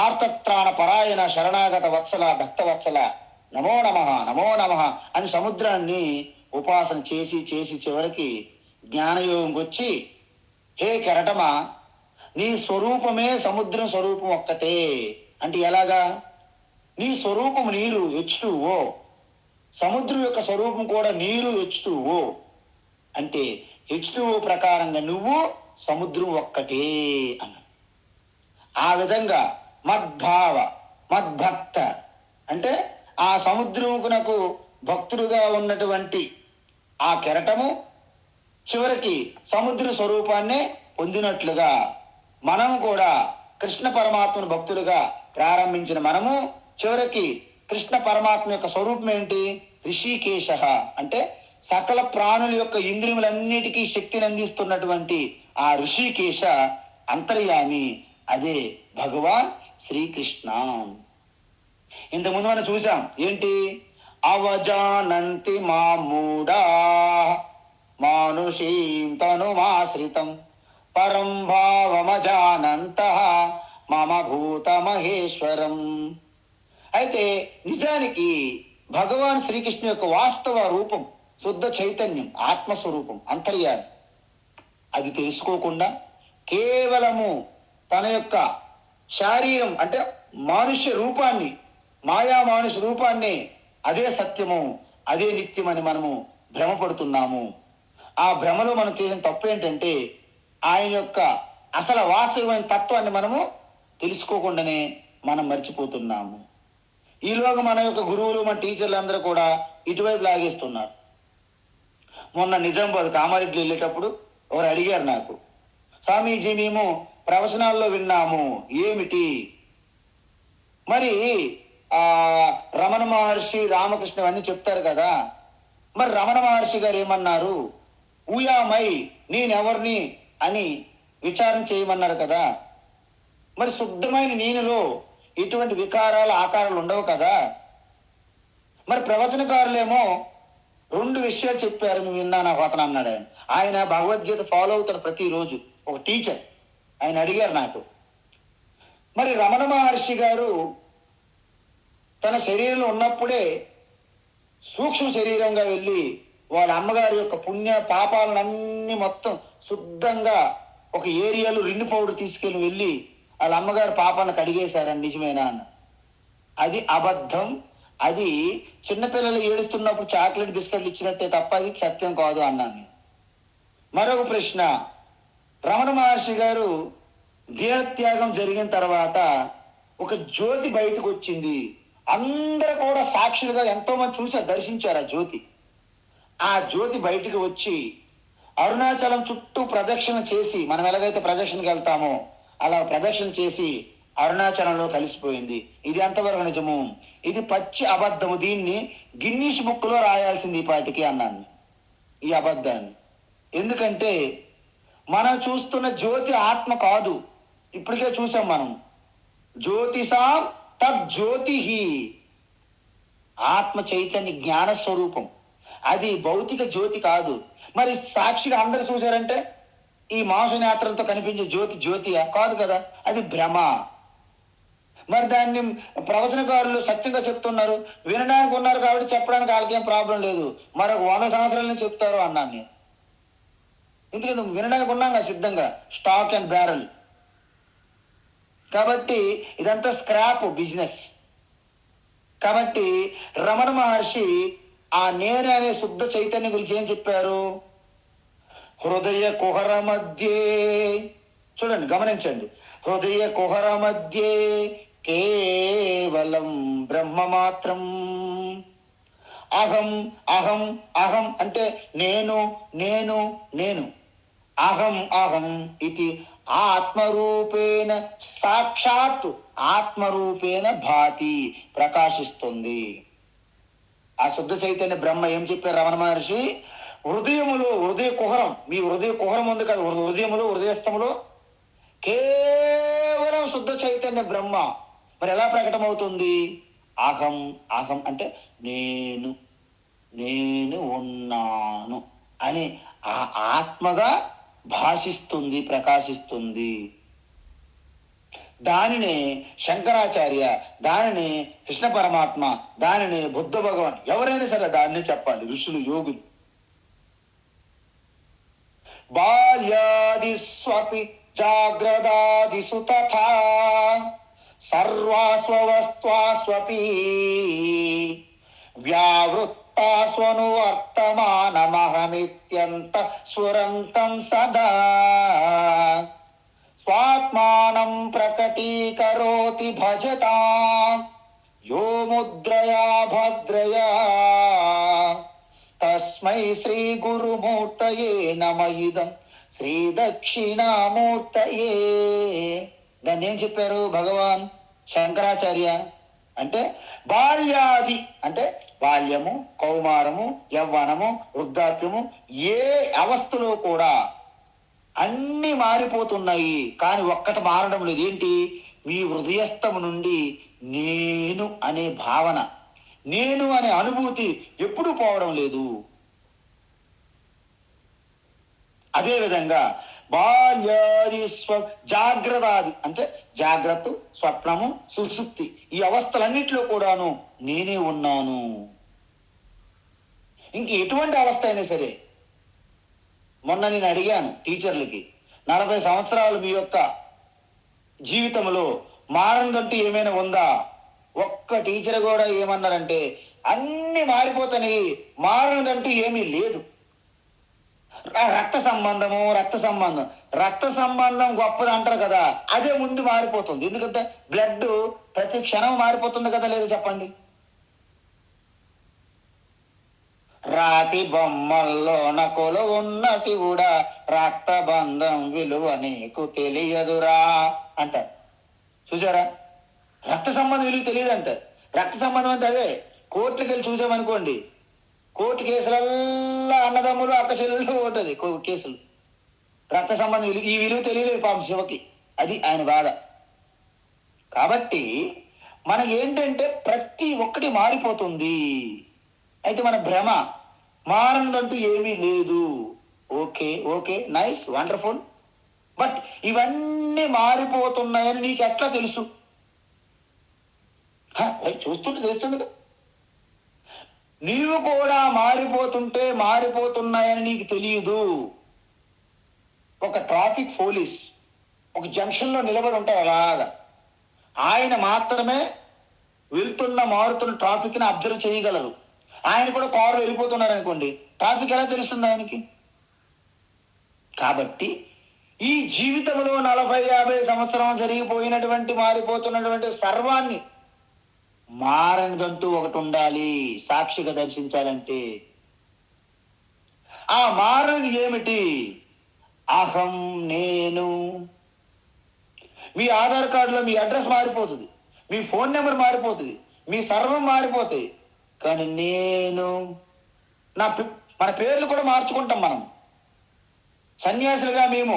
ఆర్తత్రాణ పరాయణ శరణాగత వత్సల భక్త వత్సల నమో నమః నమో నమః అని సముద్రాన్ని ఉపాసన చేసి చేసి చివరికి జ్ఞానయోగంకి వచ్చి, హే కెరటమా, నీ స్వరూపమే సముద్రం స్వరూపం ఒక్కటే. అంటే ఎలాగా? నీ స్వరూపం నీరు, H2O. సముద్రం యొక్క స్వరూపం కూడా నీరు, H2O. అంటే H2O ప్రకారంగా నువ్వు సముద్రం ఒక్కటే అన్న. ఆ విధంగా మద్భావ, మద్భక్త అంటే ఆ సముద్రమునకు భక్తుడుగా ఉన్నటువంటి ఆ కెరటము చివరికి సముద్ర స్వరూపాన్ని పొందినట్లుగా మనం కూడా కృష్ణ పరమాత్మను భక్తులుగా ప్రారంభించిన మనము చివరికి కృష్ణ పరమాత్మ యొక్క స్వరూపం ఏంటి? ఋషికేశ. అంటే సకల ప్రాణుల యొక్క ఇంద్రియములన్నిటికీ శక్తిని అందిస్తున్నటువంటి ఆ ఋషికేశ అంతర్యామి, అదే భగవాన్ శ్రీకృష్ణ. ఇంతకుముందు మనం చూసాం ఏంటి? అవజానంతి మామూఢా మానుషీం తనుమాశ్రితం పరం భావమజానంతః మమ భూత మహేశ్వరం. అయితే నిజానికి భగవాన్ శ్రీకృష్ణ యొక్క వాస్తవ రూపం శుద్ధ చైతన్యం, ఆత్మస్వరూపం, అంతర్యామి. అది తెలుసుకోకుండా కేవలము తన యొక్క శారీరం అంటే మానుష్య రూపాన్ని, మాయా మానుష రూపాన్ని అదే సత్యము, అదే నిత్యమని మనము భ్రమపడుతున్నాము. ఆ భ్రమలో మనం చేసిన తప్పు ఏంటంటే ఆయన యొక్క అసలు వాస్తవమైన తత్వాన్ని మనము తెలుసుకోకుండానే మనం మర్చిపోతున్నాము. ఈలోగా మన యొక్క గురువులు, మన టీచర్లు అందరూ కూడా ఇటువైపు లాగేస్తున్నారు. మొన్న నిజామాబాద్ కామారెడ్డి వెళ్ళేటప్పుడు ఎవరు అడిగారు నాకు, స్వామీజీ మేము ప్రవచనాల్లో విన్నాము, ఏమిటి మరి రమణ మహర్షి, రామకృష్ణ అన్నీ చెప్తారు కదా, మరి రమణ మహర్షి గారు ఏమన్నారు? ఊయామై నేనెవరిని అని విచారణ చేయమన్నారు కదా. మరి శుద్ధమైన నేనులో ఎటువంటి వికారాలు, ఆకారాలు ఉండవు కదా. మరి ప్రవచనకారులేమో 2 విషయాలు చెప్పారు, మేము విన్నా నాకు అతను అన్నాడు. ఆయన భగవద్గీత ఫాలో అవుతారు ప్రతిరోజు, ఒక టీచర్. ఆయన అడిగారు నాకు, మరి రమణ మహర్షి గారు తన శరీరంలో ఉన్నప్పుడే సూక్ష్మ శరీరంగా వెళ్ళి వాళ్ళ అమ్మగారి యొక్క పుణ్య పాపాలన్నీ మొత్తం శుద్ధంగా ఒక ఏరియాలో రిన్ను పౌడర్ తీసుకెళ్ళి వెళ్ళి వాళ్ళ అమ్మగారి పాపాలను కడిగేశారని నిజమేనా అన్న. అది అబద్ధం. అది చిన్నపిల్లలు ఏడుస్తున్నప్పుడు చాక్లెట్ బిస్కెట్లు ఇచ్చినట్టే తప్ప అది సత్యం కాదు అన్నాను. మరొక ప్రశ్న, రమణ మహర్షి గారు దేహత్యాగం జరిగిన తర్వాత ఒక జ్యోతి బయటకు వచ్చింది. అందరూ కూడా సాక్షులుగా ఎంతో మంది చూశారు, దర్శించారు ఆ జ్యోతి. ఆ జ్యోతి బయటికి వచ్చి అరుణాచలం చుట్టూ ప్రదక్షిణ చేసి, మనం ఎలాగైతే ప్రదక్షిణకి వెళ్తామో అలా ప్రదక్షిణ చేసి అరుణాచలంలో కలిసిపోయింది. ఇది ఎంతవరకు నిజము? ఇది పచ్చి అబద్ధము. దీన్ని గిన్నీస్ బుక్లో రాయాల్సింది ఈ పాటికి అన్నాను, ఈ అబద్ధాన్ని. ఎందుకంటే మనం చూస్తున్న జ్యోతి ఆత్మ కాదు. ఇప్పటికే చూసాం మనం, జ్యోతిషాం తజ్జ్యోతి, ఆత్మ చైతన్య జ్ఞాన స్వరూపం, అది భౌతిక జ్యోతి కాదు. మరి సాక్షిగా అందరు చూశారంటే ఈ మాంస నేత్రలతో కనిపించే జ్యోతి జ్యోతియా? కాదు కదా, అది భ్రమ. మరి దాన్ని ప్రవచనకారులు సత్యంగా చెప్తున్నారు, వినడానికి ఉన్నారు కాబట్టి చెప్పడానికి వాళ్ళకి ఏం ప్రాబ్లం లేదు. మరొక 100 సంవత్సరాల నుంచి చెప్తారు అన్నాను నేను. ఎందుకంటే వినడానికి ఉన్నాం కదా సిద్ధంగా, స్టాక్ అండ్ బ్యారల్. కాబట్టి ఇదంతా స్క్రాప్ బిజినెస్. కాబట్టి రమణ మహర్షి ఆ నేను అనే శుద్ధ చైతన్యం గురించి ఏం చెప్పారు? హృదయ కుహర మధ్యే, చూడండి గమనించండి, హృదయ కుహర మధ్యే కేవలం బ్రహ్మ మాత్రం. అహం అహం అహం అంటే నేను నేను నేను. అహం అహం ఇది ఆత్మరూపేణ, సాక్షాత్ ఆత్మరూపేణ భాతి, ప్రకాశిస్తుంది. ఆ శుద్ధ చైతన్య బ్రహ్మ ఏం చెప్పారు రమణ మహర్షి? హృదయములో, హృదయ కుహరం, మీ హృదయ కుహరం ఉంది కదా, హృదయములో హృదయస్థములో కేవలం శుద్ధ చైతన్య బ్రహ్మ. మరి ఎలా ప్రకటమవుతుంది? అహం అహం అంటే నేను నేను ఉన్నాను అని ఆ ఆత్మగా భాషిస్తుంది, ప్రకాశిస్తుంది. దానినే శంకరాచార్య, దానిని కృష్ణ పరమాత్మ, దానిని బుద్ధ భగవాన్, ఎవరైనా సరే దాన్ని చెప్పాలి, ఋషులు యోగులు. బాల్యాదిస్వపి జాగ్రదాదిసు తథా సర్వాస్వవస్త్వాస్వపి వ్యావృత్తాస్వనువర్తమానమహమిత్యంత స్ఫురంతం సదా స్వాత్మానం ప్రకటీకరోతి భజతాం యో ముద్రయా భద్రయా తస్మై శ్రీ గురుమూర్తయే నమ ఇదం శ్రీ దక్షిణామూర్తయే. దాన్ని ఏం చెప్పారు భగవాన్ శంకరాచార్య అంటే బాల్యాది అంటే బాల్యము, కౌమారము, యవ్వనము, వృద్ధాప్యము, ఏ అవస్థలో కూడా అన్ని మారిపోతున్నాయి, కానీ ఒక్కటి మారడం లేదు. ఏంటి? మీ హృదయస్థము నుండి నేను అనే భావన, నేను అనే అనుభూతి ఎప్పుడూ పోవడం లేదు. అదేవిధంగా బాల్యాది జాగ్రత్తాది అంటే జాగ్రత్త, స్వప్నము, సుషుప్తి, ఈ అవస్థలన్నింటిలో కూడాను నేనే ఉన్నాను. ఇంక ఎటువంటి అవస్థ అయినా సరే, మొన్న నేను అడిగాను టీచర్లకి, 40 సంవత్సరాలు మీ యొక్క జీవితంలో మారనిదంటూ ఏమైనా ఉందా? ఒక్క టీచర్ కూడా ఏమన్నారంటే అన్ని మారిపోతాయి, మారనిదంటూ ఏమీ లేదు. రక్త సంబంధం రక్త సంబంధం గొప్పది అంటారు కదా, అదే ముందు మారిపోతుంది. ఎందుకంటే బ్లడ్ ప్రతి క్షణం మారిపోతుంది కదా, లేదు చెప్పండి. రాతి బొమ్మల్లోన కొలువున్న శివుడా, రక్త బంధం విలువ నీకు తెలియదురా అంటారు. చూసారా? రక్త సంబంధం విలువ తెలియదంట. రక్త సంబంధం అంటే అదే, కోర్టుకి వెళ్ళి చూసామనుకోండి, కోర్టు కేసులల్లా అన్నదమ్ములు అక్క చెల్లెలు ఉంటుంది కేసులు. రక్త సంబంధం విలువ, ఈ విలువ తెలియలేదు పాపం శివకి, అది ఆయన బాధ. కాబట్టి మనకి ఏంటంటే ప్రతి ఒక్కటి మారిపోతుంది. అయితే మన భ్రమ, మారనిదంటూ ఏమీ లేదు. Okay okay, nice, wonderful. But ఇవన్నీ మారిపోతున్నాయని నీకు ఎట్లా తెలుసు? చూస్తుంటే తెలుస్తుంది కదా. నీవు కూడా మారిపోతుంటే మారిపోతున్నాయని నీకు తెలియదు. ఒక ట్రాఫిక్ పోలీస్ ఒక జంక్షన్లో నిలబడి ఉంటారు అలాగా, ఆయన మాత్రమే వెళ్తున్న మారుతున్న ట్రాఫిక్ని అబ్జర్వ్ చేయగలరు. ఆయన కూడా కారులో వెళ్ళిపోతున్నారు అనుకోండి, ట్రాఫిక్ ఎలా తెలుస్తుంది ఆయనకి? కాబట్టి ఈ జీవితంలో 40-50 సంవత్సరం జరిగిపోయినటువంటి మారిపోతున్నటువంటి సర్వాన్ని మారనిదంటూ ఒకటి ఉండాలి సాక్షిగా దర్శించాలంటే. ఆ మారనిది ఏమిటి? అహం, నేను. మీ ఆధార్ కార్డులో మీ అడ్రస్ మారిపోతుంది, మీ ఫోన్ నెంబర్ మారిపోతుంది, మీ సర్వం మారిపోతాయి. కానీ నేను, మన పేర్లు కూడా మార్చుకుంటాం మనం. సన్యాసులుగా మేము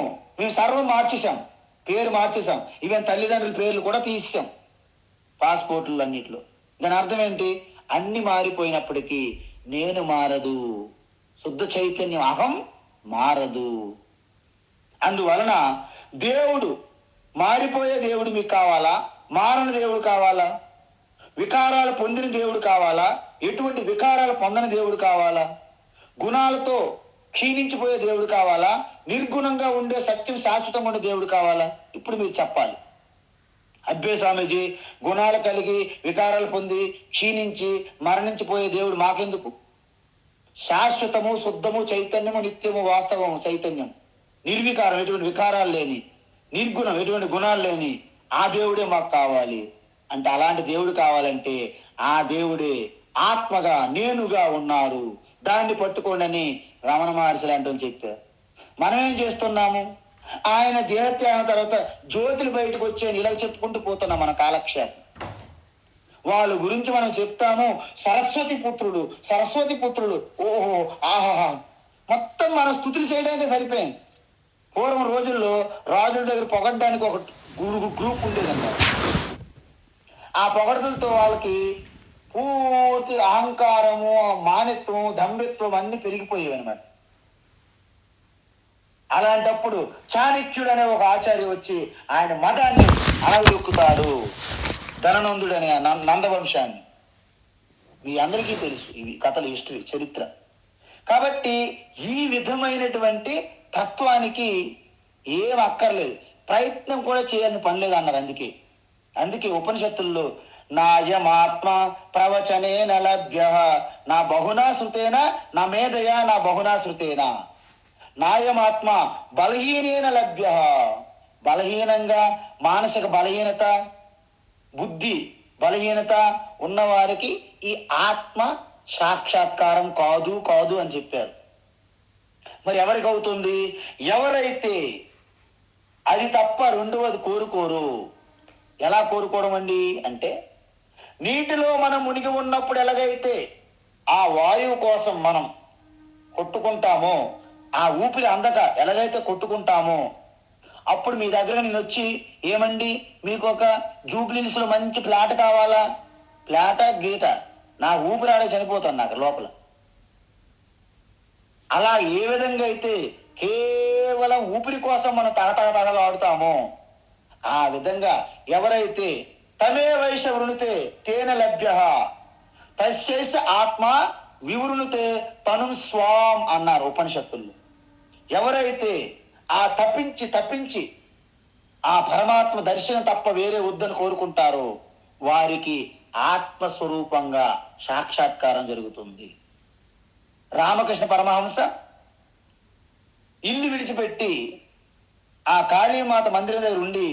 సర్వం మార్చేసాం, పేరు మార్చేసాం. ఈవెన్ తల్లిదండ్రుల పేర్లు కూడా తీసేసాం పాస్పోర్ట్లు అన్నిట్లో. దాని అర్థం ఏంటి? అన్ని మారిపోయినప్పటికీ నేను మారదు, శుద్ధ చైతన్యం అహం మారదు. అందువలన దేవుడు, మారిపోయే దేవుడు మీకు కావాలా? మారని దేవుడు కావాలా? వికారాలు పొందిన దేవుడు కావాలా? ఎటువంటి వికారాలు పొందని దేవుడు కావాలా? గుణాలతో క్షీణించిపోయే దేవుడు కావాలా? నిర్గుణంగా ఉండే సత్యం శాశ్వతంగా ఉండే దేవుడు కావాలా? ఇప్పుడు మీరు చెప్పాలి. అబ్బే స్వామీజీ, గుణాలు కలిగి వికారాలు పొంది క్షీణించి మరణించిపోయే దేవుడు మాకెందుకు? శాశ్వతము, శుద్ధము, చైతన్యము, నిత్యము, వాస్తవము, చైతన్యం, నిర్వికారం, ఎటువంటి వికారాలు లేని, నిర్గుణం, ఎటువంటి గుణాలు లేని ఆ దేవుడే మాకు కావాలి. అంటే అలాంటి దేవుడు కావాలంటే ఆ దేవుడే ఆత్మగా నేనుగా ఉన్నారు, దాన్ని పట్టుకోండి అని రమణ మహర్షి లాంటి చెప్పారు. మనం ఏం చేస్తున్నాము? ఆయన దేహత్యాగం తర్వాత జ్యోతులు బయటకు వచ్చాయని ఇలా చెప్పుకుంటూ పోతున్నాం మన కాలక్షేపం. వాళ్ళ గురించి మనం చెప్తాము, సరస్వతి పుత్రులు, సరస్వతి పుత్రులు, ఓహో ఆహా, మొత్తం మన స్తుతులు చేయడానికే సరిపోయింది. పూర్వం రోజుల్లో రాజుల దగ్గర పొగడ్డానికి ఒక గ్రూప్ ఉండేదన్నమాట. ఆ పొగడతలతో వాళ్ళకి పూర్తి అహంకారము, మానిత్వం, దంభిత్వం అన్ని పెరిగిపోయేవి అనమాట. అలాంటప్పుడు చాణక్యుడు అనే ఒక ఆచార్య వచ్చి ఆయన మతాన్ని అణగదొక్కుతాడు, ధననందుడు అనే నందవంశాన్ని. మీ అందరికీ తెలుసు ఇవి కథలు, హిస్టరీ, చరిత్ర. కాబట్టి ఈ విధమైనటువంటి తత్వానికి ఏం అక్కర్లేదు, ప్రయత్నం కూడా చేయాలని పని లేదు అన్నారు. అందుకే ఉపనిషత్తుల్లో నాయమాత్మ ప్రవచనేన లభ్య నా బహునా శృతేన నా మేధయా నా బహునా శృతేన. నాయమాత్మ బలహీనేన లభ్య. బలహీనంగా, మానసిక బలహీనత, బుద్ధి బలహీనత ఉన్నవారికి ఈ ఆత్మ సాక్షాత్కారం కాదు అని చెప్పారు. మరి ఎవరికి అవుతుంది? ఎవరైతే అది తప్ప రెండవది కోరుకోరు. ఎలా కోరుకోవడం అండి అంటే, నీటిలో మనం మునిగి ఉన్నప్పుడు ఎలాగైతే ఆ వాయువు కోసం మనం కొట్టుకుంటామో, ఆ ఊపిరి అందక ఎలాగైతే కొట్టుకుంటామో, అప్పుడు మీ దగ్గర నేను వచ్చి ఏమండి మీకు ఒక జూబ్లీస్లో మంచి ప్లాట్ కావాలా? ప్లాటా గీట, నా ఊపిరాడే చనిపోతాను నాకు లోపల. అలా ఏ విధంగా అయితే కేవలం ఊపిరి కోసం మనం తగతగలాడుతామో, ఆ విధంగా ఎవరైతే తమే వైశ వృణితే తేన లభ్య తస్యైస ఆత్మ వివృణుతే తనుం స్వాం అన్నారు ఉపనిషత్తుల్లో. ఎవరైతే ఆ తప్పించి ఆ పరమాత్మ దర్శనం తప్ప వేరే వద్దని కోరుకుంటారో వారికి ఆత్మస్వరూపంగా సాక్షాత్కారం జరుగుతుంది. రామకృష్ణ పరమహంస ఇల్లు విడిచిపెట్టి ఆ కాళీమాత మందిరం దగ్గర ఉండి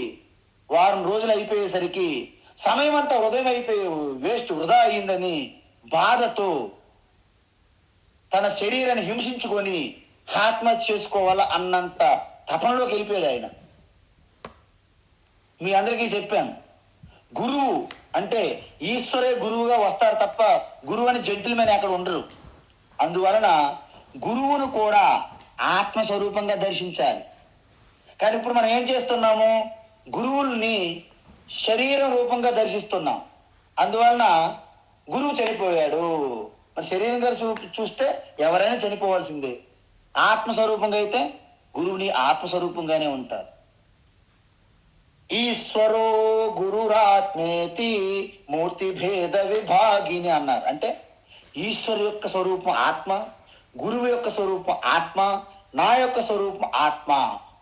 వారం రోజులు అయిపోయేసరికి సమయం అంతా హృదయం అయిపోయి వృధా అయిందని బాధతో తన శరీరాన్ని హింసించుకొని ఆత్మహత్య చేసుకోవాలా అన్నంత తపనలోకి వెళ్ళిపోయాడు ఆయన. మీ అందరికీ చెప్పాను, గురువు అంటే ఈశ్వరే గురువుగా వస్తారు తప్ప గురువు అని జెంటిల్మెన్ అక్కడ ఉండరు. అందువలన గురువును కూడా ఆత్మస్వరూపంగా దర్శించాలి. కానీ ఇప్పుడు మనం ఏం చేస్తున్నాము? గురువుల్ని శరీరం రూపంగా దర్శిస్తున్నాం. అందువలన గురువు చనిపోయాడు. మరి శరీరం గారు చూస్తే ఎవరైనా చనిపోవాల్సిందే. ఆత్మస్వరూపంగా అయితే గురువుని ఆత్మస్వరూపంగానే ఉంటారు. ఈశ్వరో గురురాత్మేతి మూర్తి భేద విభాగిని అన్నారు. అంటే ఈశ్వరు యొక్క స్వరూపం ఆత్మ, గురువు యొక్క స్వరూపం ఆత్మ, నా యొక్క స్వరూపం ఆత్మ,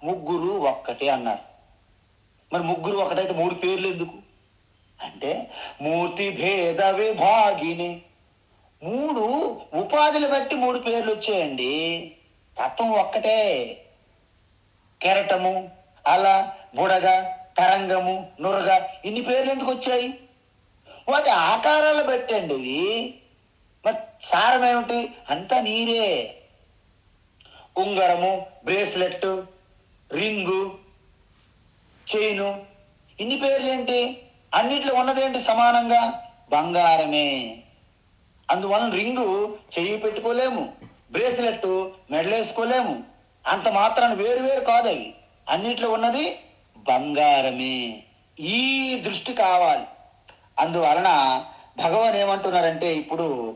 ముగ్గురు ఒక్కటే అన్నారు. మరి ముగ్గురు ఒకటైతే మూడు పేర్లు ఎందుకు అంటే మూర్తి భేద విభాగిని. మూడు ఉపాధులు బట్టి మూడు పేర్లు వచ్చాయండి. తత్వం ఒక్కటే. కెరటము, అల, బుడగ, తరంగము, నురగ, ఇన్ని పేర్లు ఎందుకు వచ్చాయి? వాటి ఆకారాలు పెట్టండి ఇవి. మరి సారం ఏమిటి? అంతా నీరే. ఉంగరము, బ్రేస్లెట్, రింగు, చైను, ఇన్ని పేర్లేంటి? అన్నిట్లో ఉన్నదేంటి సమానంగా? బంగారమే. అందువలన రింగు చెయ్యి పెట్టుకోలేము, బ్రేస్లెట్ మెడలేసుకోలేము. అంత మాత్రాన్ని వేరు వేరు కాదు అవి. అన్నిట్లో ఉన్నది బంగారమే. ఈ దృష్టి కావాలి. అందువలన భగవాన్ ఏమంటున్నారంటే ఇప్పుడు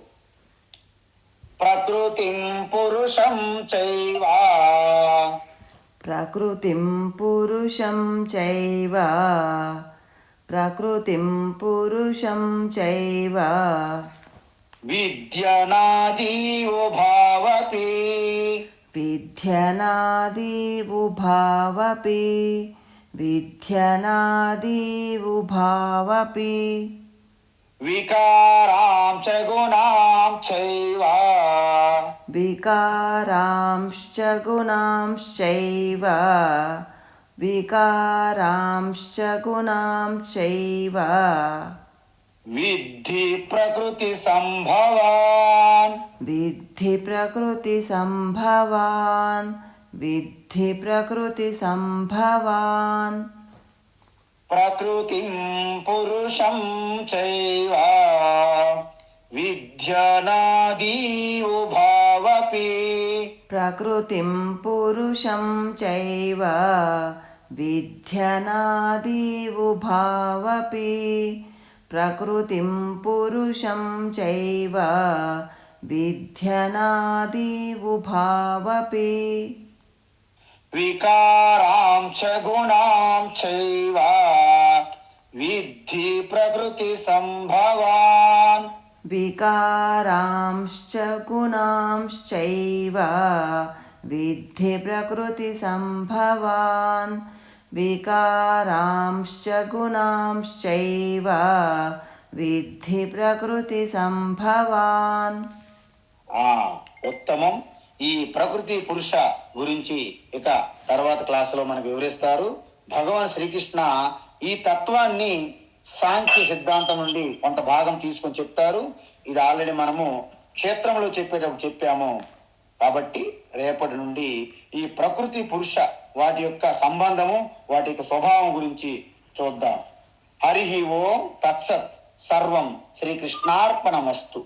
ప్రకృతిం పురుషం చైవ, ప్రకృతిం పురుషం చైవ, ప్రకృతిం పురుషం చైవ, విద్యనాది ఉభావపి, విద్యనాది ఉభావపి, విద్యనాది ఉభావపి, వికారాం చ గుణాం చైవ, వికారాంశ్చ గుణాంశ్చైవ, వికారాంశ్చ గుణాంశ్చైవ, విద్ధి ప్రకృతి సంభవాన్, విద్ధి ప్రకృతి సంభవాన్, విద్ధి ప్రకృతి సంభవాన్, ప్రకృతిం పురుషం చైవ విద్యనాది ఉభావపి, ప్రకృతిం పురుషం చైవ విద్యనాది ఉభావపి, ప్రకృతిం పురుషం చైవ విద్యనాది ఉభావపి, వికారాం చ గుణాం చైవ విద్ధి ప్రకృతి సంభవాన్, వికారాంశ్చ గుణాంశ్చైవ విద్ధి ప్రకృతి సంభవాన్, వికారాంశ్చ గుణాంశ్చైవ విద్ధి ప్రకృతి సంభవాన్. ఉత్తమం. ఈ ప్రకృతి పురుష గురించి ఇక తర్వాత క్లాసులో మనకు వివరిస్తారు. భగవాన్ శ్రీకృష్ణ ఈ తత్వాన్ని సాంఖ్య సిద్ధాంతం నుండి కొంత భాగం తీసుకొని చెప్తారు. ఇది ఆల్రెడీ మనము క్షేత్రంలో చెప్పేటప్పుడు చెప్పాము. కాబట్టి రేపటి నుండి ఈ ప్రకృతి పురుష వాటి యొక్క సంబంధము, వాటి యొక్క స్వభావం గురించి చూద్దాం. హరి ఓం తత్సత్. సర్వం శ్రీకృష్ణార్పణమస్తు.